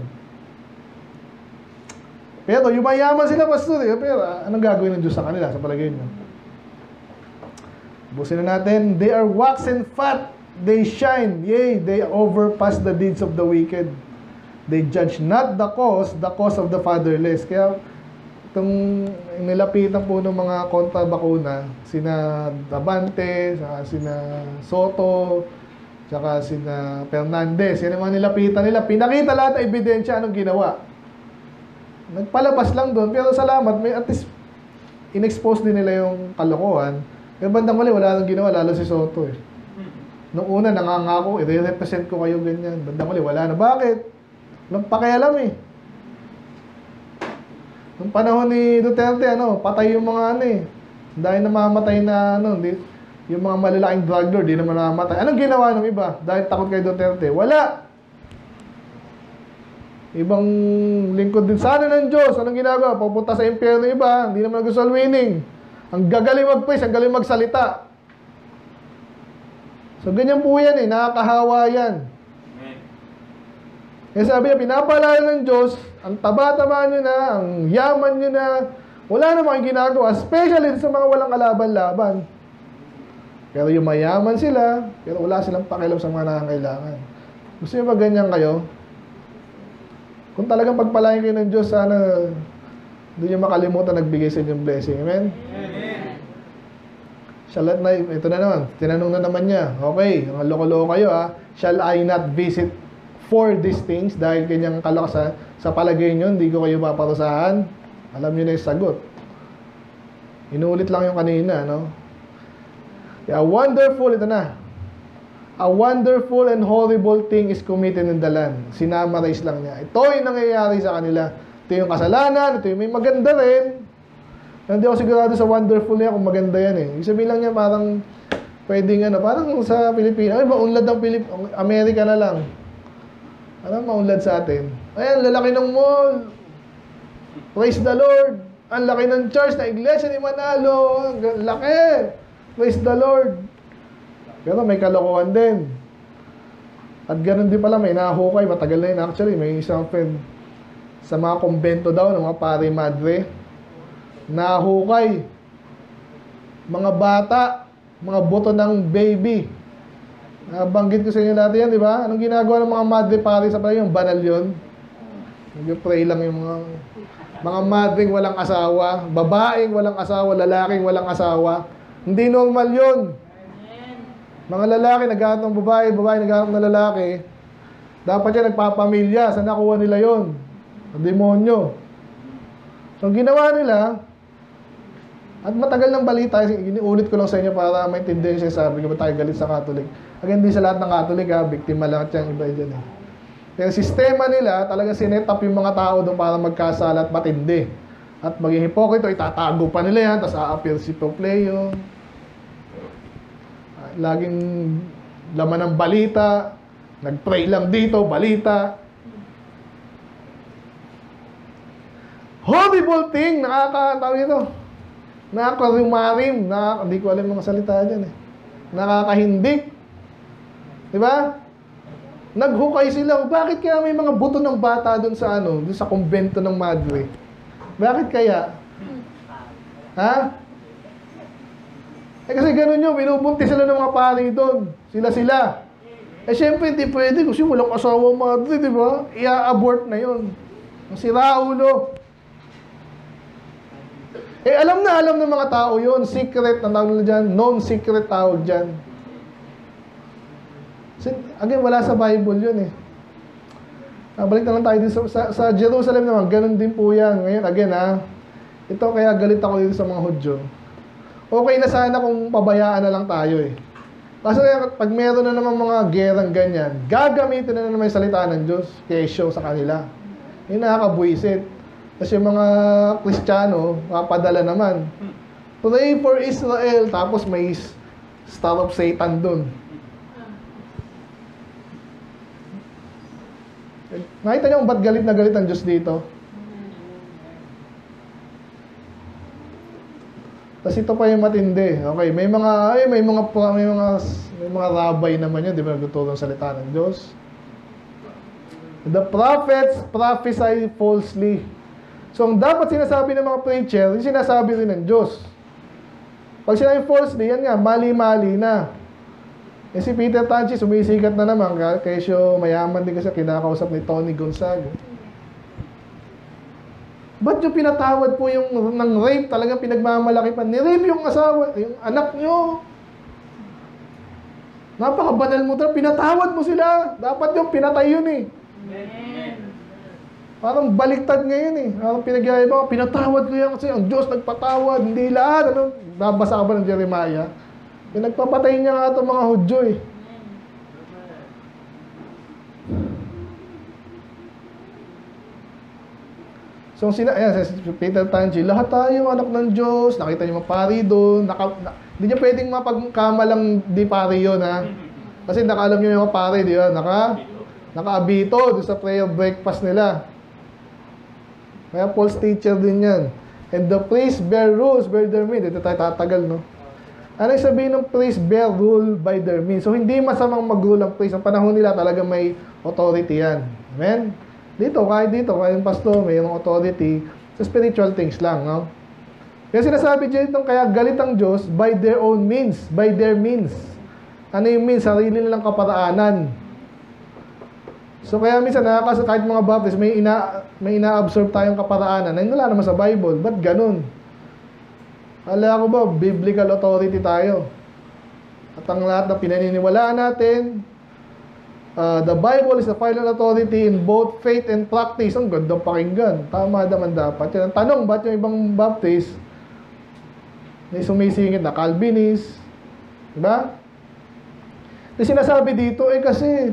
Pero yung mayaman sila, pastor, eh. Pero anong gagawin ng Diyos sa kanila, sa palagay nyo? Busin na natin. They are waxen fat, they shine, yea, they overpass the deeds of the wicked. They judge not the cause of the fatherless. Kaya itong nilapitan po ng mga kontra-bakuna, sina Davante, sina Soto, tsaka sina Fernandez, yan naman nilapitan nila. Pinakita lahat ng ebidensya anong ginawa. Nagpalabas lang doon, pero salamat, may at least in-expose din nila yung kalokohan. Pero bandang mali, wala nang ginawa, lalo si Soto eh. Noong una, nangangako, i-represent ko kayo ganyan. Bandang mali, wala na. Bakit? Walang pakialam eh. Nung panahon ni Duterte, patay yung mga dahil namamatay na yung mga malalaking drug lord, di naman namamatay. Anong ginawa ng iba? Dahil takot kay Duterte? Wala! Ibang lingkod din sana ng Diyos. Anong ginagawa? Pupunta sa impyerno iba, hindi naman nag-soul winning. Ang gagaling mag-praise, ang galing magsalita. So ganyan po yan nakakahawa yan. Kaya sabi niya, pinapalala ng Diyos, ang taba-taba nyo na, ang yaman nyo na, wala namang ginagawa, especially sa mga walang kalaban-laban. Pero yung mayaman sila, pero wala silang pakialam sa mga nangangailangan. Gusto niyo ba ganyan kayo? Kung talagang pagpalain kayo ng Diyos, sana hindi niyo makalimutan nagbigay sa inyong blessing. Amen? Shall na, ito na naman, tinanong na naman niya, okay, ang loko-loko kayo shall I not visit for these things dahil kanyang kalakasan, sa palagay niyo, hindi ko kayo paparusahan? Alam niyo na yung sagot. Inulit lang yung kanina, no? A wonderful, ito na. A wonderful and horrible thing is committed in the land. Sinamarize lang niya. Ito yung nangyayari sa kanila. Ito yung kasalanan, ito yung may maganda rin. Hindi ako sigurado sa wonderful niya kung maganda yan eh. Ibig sabihin lang niya parang pwedeng parang sa Pilipinas. Ay, maunlad ng Amerika na lang. Ano maunlad sa atin? Ayan, lalaki ng mall. Praise the Lord. Ang laki ng church na iglesia ni Manalo. Ang laki. Praise the Lord. Pero may kalokohan din. At ganun din pala, may nahukay. Matagal na yun actually. May isang friend sa mga kumbento daw ng mga pare madre. Nahukay. Mga bata. Mga buto ng baby. Nabanggit ko sa inyo dati yan, di ba? Anong ginagawa ng mga madre pare sa pala yung banal yun? Nag-pray lang yung mga madring walang asawa, babaeng walang asawa, lalaking walang asawa. Hindi normal yun. Mga lalaki naghahanap ng babae, babae naghahanap ng lalaki. Dapat yan nagpapamilya. Saan nakuha nila yun? Ang demonyo. So, ang ginawa nila, at matagal ng balita, iniulit ko lang sa inyo para maintindihan siya sabi ko ba tayo galit sa Catholic. Again, hindi sa lahat ng Catholic, biktima lang at yung iba dyan eh. Kaya sistema nila, talaga sinet up yung mga tao doon para magkasala at matindi. At maging hipokrito, itatago pa nila yan, tapos a-appear si Popleo. Laging laman ng balita, nag-pray lang dito, balita. Horrible thing, nakakatawag ito. Nakakarumarim, hindi ko alam mga salita dyan eh. Nakakahindik. Diba? Naghukay sila. Bakit kaya may mga buto ng bata doon sa doon sa kumbento ng madre? Bakit kaya? Ha? Eh kasi ganun yun, binubuntis sila ng mga pari doon. Sila. Eh syempre hindi pwede kasi walang asawa madre, di ba? Ia-abort na yun. Si Raulo. Eh alam ng mga tao yun. Secret na tawag nila dyan. Non-secret tawag dyan. Again, wala sa Bible yun eh. Balik na lang tayo din sa Jerusalem naman. Ganun din po yan. Ngayon, again ito kaya galit ako dito sa mga Hudyo. Okay na sana kung pabayaan na lang tayo eh. Kasi pag meron na naman mga gerang ganyan, gagamitin na naman yung salita ng Diyos, kesyo sa kanila. Yung nakakabuisit. Kasi yung mga Kristiyano, papadala naman. Pray for Israel, tapos may Star of Satan dun. Nakita niyo kung ba't galit na galit ang Diyos dito? Tapos ito pa yung matindi. Okay, may mga rabbi naman yun, di ba nagtuturo ng salita ng Diyos? The prophets prophesy falsely. So, ang dapat sinasabi ng mga preacher, yung sinasabi rin ng Diyos. Pag sinabi falsely, yan nga, mali-mali na. Eh si Peter Tanchi, sumisikat na naman, kesyo mayaman din kasi kinakausap ni Tony Gonzaga. Ba't yung pinatawad po yung ng rape, talagang pinagmamalaki pa? Ni-rape yung asawa, yung anak nyo. Napakabanal mo talaga, pinatawad mo sila. Dapat yung pinatay yun eh. Amen. Parang baliktad ngayon eh. Parang pinagyayabang, pinatawad ko yan kasi ang Diyos nagpatawad. Hindi lahat. Nabasa ka ba ng Jeremiah? Yung nagpapatay niya nga itong mga Hudyo eh. So, ayan, si Peter Tanchi, lahat tayo anak ng Diyos, nakita niyo mga pari doon, hindi niyo pwedeng mapagkamalang di pari yun, ha? Kasi nakaalam niyo yung mga pari, di ba? Nakaabito doon sa prayer breakfast nila. Kaya false teacher din yan. And the priests bear rules by their means. Ito tayo tatagal, no? Ano yung sabihin ng priest bear rule by their means? So, hindi masamang mag-rule ang priest. Ang panahon nila talaga may authority yan. Amen? Kahit yung pastor, mayroong authority sa spiritual things lang, no? Kaya sinasabi dito, kaya galit ang Diyos by their own means, by their means. Ano yung means? Sarili nilang kaparaanan. So kaya minsan kahit mga Baptist, may ina-absorb tayong kaparaanan na wala naman sa Bible. Ba't ganun? Ala ko ba, biblical authority tayo. At ang lahat na pinaniniwalaan natin, the Bible is the final authority in both faith and practice. Ang gandang pakinggan. Tama naman dapat. Yan ang tanong, ba't yung ibang Baptist may sumisingit na Calvinist? Diba? Yung sinasabi dito, kasi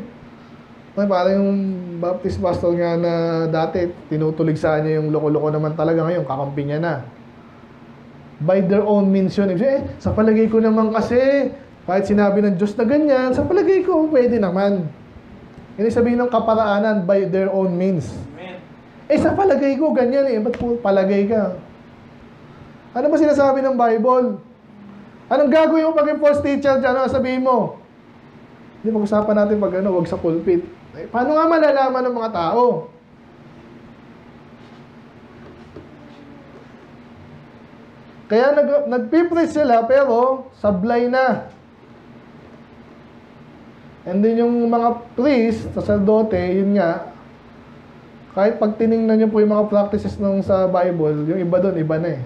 parang yung Baptist pastor nga na dati, tinutulig sa niya yung loko-loko naman talaga ngayon, kakampi niya na. By their own means yun. Sa palagay ko naman kasi, kahit sinabi ng Diyos na ganyan, sa palagay ko, pwede naman. Yan sabihin ng kaparaanan, by their own means. Amen. Sa palagay ko, ganyan ba't po palagay ka? Ano ba sinasabi ng Bible? Anong gagawin mo pag yung false teacher dyan? Ano sabihin mo? Hindi, mag-usapan natin pag wag sa pulpit. Paano nga malalaman ng mga tao? Kaya nagpipreach sila pero sablay na. And then yung mga priest, sacerdote, yun nga, kahit pag tinignan nyo po yung mga practices nung sa Bible, yung iba doon, iba na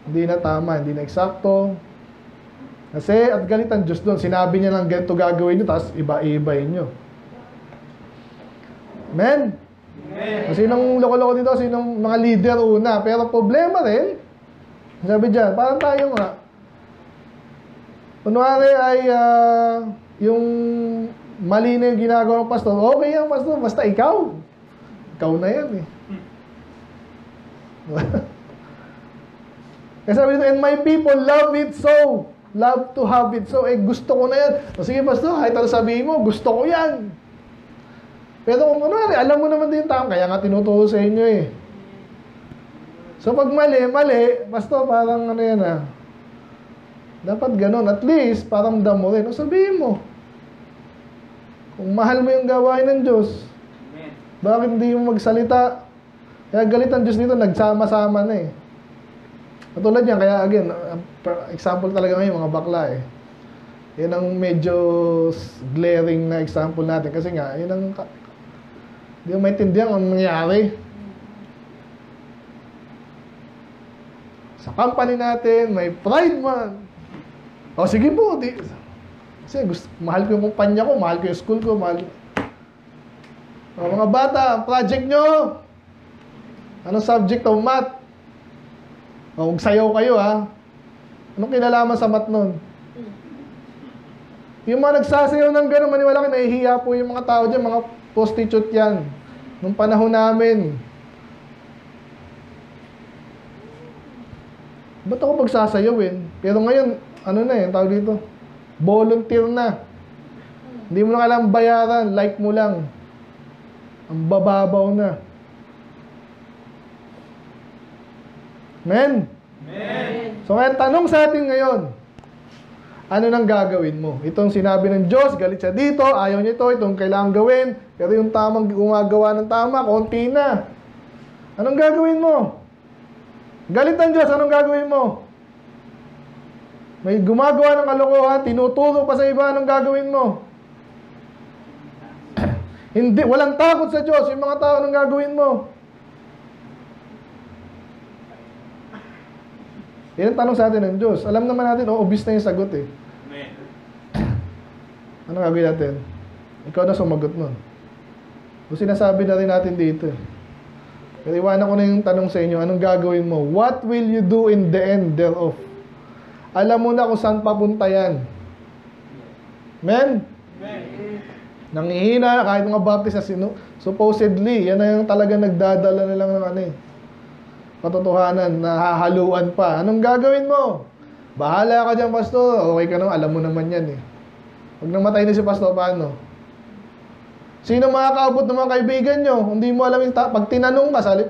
Hindi na tama, hindi na eksakto. Kasi, at galit ang Diyos doon, sinabi niya lang ganito gagawin nyo, tapos iba-ibayin nyo. Amen? Amen. Kasi nung loko-loko dito, sinong mga leader una. Pero problema rin, sabi dyan, parang tayo nga. Kunwari ay, yung mali na yung ginagawa ng pastor, okay yan pastor, basta ikaw. Ikaw na yan Kasi sabi dito, and my people love it so. Love to have it so. Gusto ko na yan. O sige pastor, kahit ano sabihin mo, gusto ko yan. Pero kung kunwari, alam mo naman din tama, kaya nga tinuturo sa inyo So pag mali, pastor, parang ano yan dapat ganun. At least, parang damo rin. O sabihin mo, kung mahal mo yung gawain ng Diyos, bakit hindi mo magsalita? Kaya galit ang Diyos dito, nagsama-sama na Katulad yan, kaya again, example talaga ngayon, mga bakla Yan ang medyo glaring na example natin. Kasi nga, yun ang, hindi mo maintindihan ang nangyari. Sa company natin, may pride man. O sige po, kasi mahal ko yung kumpanya ko, mahal ko yung school ko, mahal ko. Mga bata, project nyo. Anong subject of math? Magsayaw kayo Anong kinalaman sa math nun? Yung mga nagsasayaw ng gano'n, maniwala kayo, nahihiya po yung mga tao dyan, mga prostitute yan. Nung panahon namin. Ba't ako pagsasayawin? Pero ngayon, ano na tawag dito? Volunteer na. Hindi mo na kailangang bayaran, like mo lang. Ang bababaw na. Amen? Amen. So ngayon, tanong sa atin ngayon, ano nang gagawin mo? Itong sinabi ng Diyos, galit siya dito, ayaw niya itong kailangan gawin, pero yung tamang gumagawa ng tama, konti na. Anong gagawin mo? Galit ang Diyos, anong gagawin mo? May gumagawa ng kalokohan, tinuturo pa sa iba, anong gagawin mo? Hindi, walang takot sa Diyos, yung mga tao, anong gagawin mo? Yan ang tanong sa atin ng Diyos. Alam naman natin, obvious na yung sagot Amen. Ano gagawin natin? Ikaw na sumagot nun. O sinasabi na rin natin dito Pero iwanan ko na yung tanong sa inyo, anong gagawin mo? What will you do in the end thereof? Alam mo na kung saan papunta yan. Amen? Amen. Nangihina, kahit mga Baptist na supposedly, yan na yung talaga nagdadala na lang ng katotohanan, nahahaluan pa. Anong gagawin mo? Bahala ka dyan, pastor. Okay ka naman, alam mo naman yan Pag namatay na si pastor, paano? Sino makakaabot ng mga kaibigan nyo? Hindi mo alam yung pag tinanong ka,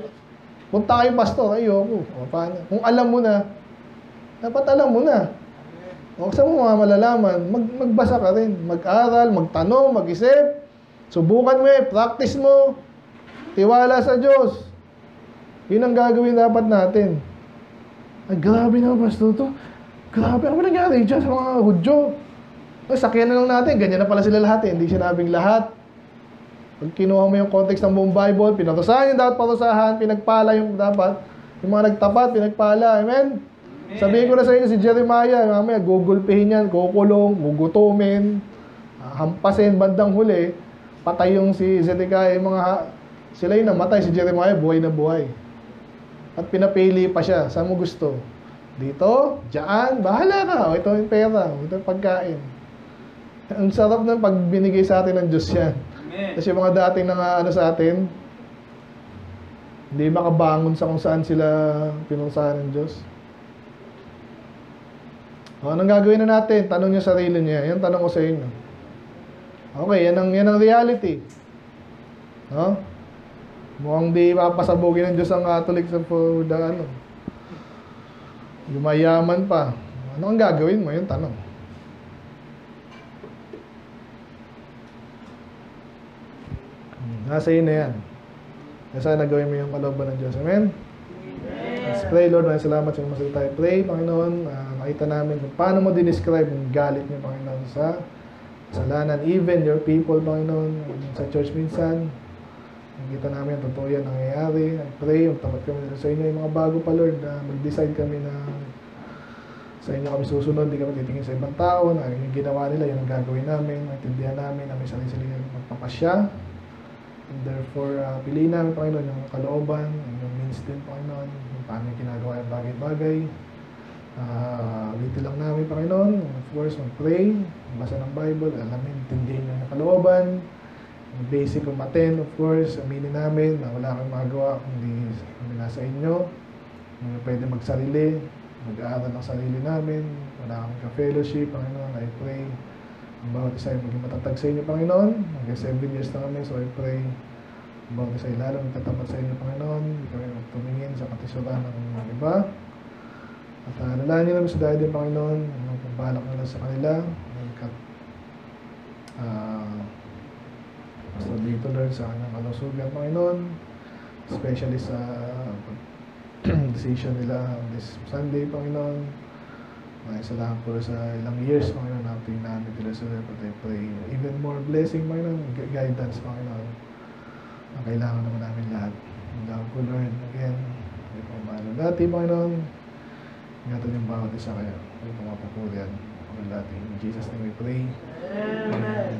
punta kayo, pastor, ayoko. O, paano? Kung alam mo na, dapat alam mo na. O, saan mo mga malalaman? Magbasa ka rin. Mag-aral, magtanong, mag-isip. Subukan mo practice mo. Tiwala sa Diyos. Yun ang gagawin dapat natin. Ay, grabe naman, Pastor to. Grabe, ano ba nangyari dyan sa mga Hudyo? Ay, sakyan na lang natin. Ganyan na pala sila lahat eh. Hindi sinabing lahat. Pag kinuha mo yung context ng buong Bible, pinarusahan yung dapat parusahan, pinagpala yung dapat. Yung mga nagtapat, pinagpala. Amen? Sabihin ko na sa inyo, si Jeremiah, mamaya, gugulpihin yan, kukulong, gugutumin, hampasin, bandang huli, patay yung si Zedekiah, yung mga, sila yung namatay, si Jeremiah, buhay na buhay. At pinapili pa siya, saan mo gusto? Dito, dyan, bahala ka, o ito yung pera, ito yung pagkain. Ang sarap na pag binigay sa atin ng Diyos yan. Kasi yung mga dating ano sa atin, hindi makabangon sa kung saan sila pinunsahan ng Diyos. O, anong gagawin na natin? Tanong niyo sarili niya. Yan tanong ko sa inyo. Okay, yan ang reality. No? Mukhang di papasabugin ng Diyos ang Catholic sa yumayaman pa. Ano ang gagawin mo? Yung tanong. Nasa iyo na yan. Sana gawin mo yung kalooban ng Diyos. Amen? Let's pray, Lord. Maraming salamat sa mga tayo. Pray, Panginoon. Nakita namin kung paano mo dinescribe yung galit niyo, Panginoon, sa kasalanan. Even your people, Panginoon, sa church minsan. Nakita namin ang totoo yan nangyayari. I pray, tapat kami sa inyo. Yung mga bago pa, Lord, mag-decide kami na sa inyo kami susunod. Hindi kami titingin sa ibang tao. Na yung ginawa nila, yun ang gagawin namin. Maintindihan namin na may sarili-sarili magpapasya. And therefore, piliin namin, Panginoon, yung kalooban, yung means din, Panginoon, yung paano yung ginagawa yung bagay-bagay. Ulitin lang namin, Panginoon, of course, mag-pray, basa ng Bible, alamin, tindihin yung kalooban, yung basic of maten, of course, aminin namin na wala kang magawa, hindi kami nasa inyo, hindi pwede magsarili, mag-aaral ng sarili namin, wala kang ka-fellowship, Panginoon, I pray, ang bawat isa ay maging matatag sa inyo, Panginoon. Hanggang 7 years na kami, so I pray ang bawat isa ay lalo magtatapat sa inyo, Panginoon. Hindi kami magtumingin sa katisuran ng mga iba. At nalalahan namin sa dahil din, Panginoon, ang pagbalak nila sa kanila. Basta dito, Lord, sa kanyang kalusugan, Panginoon. Especially sa decision nila this Sunday, Panginoon. Salamat po sa ilang years, Panginoon, natin namin nila sa Lord. I pray even more blessing, Panginoon, guidance, Panginoon. Ang kailangan naman namin lahat. Ang dahil po, Lord, again, hindi po mahalo dati, Panginoon. Ingatan yung bawat isa kayo. Hindi po mapupurihan. Ang dati. In Jesus' name we pray. Amen.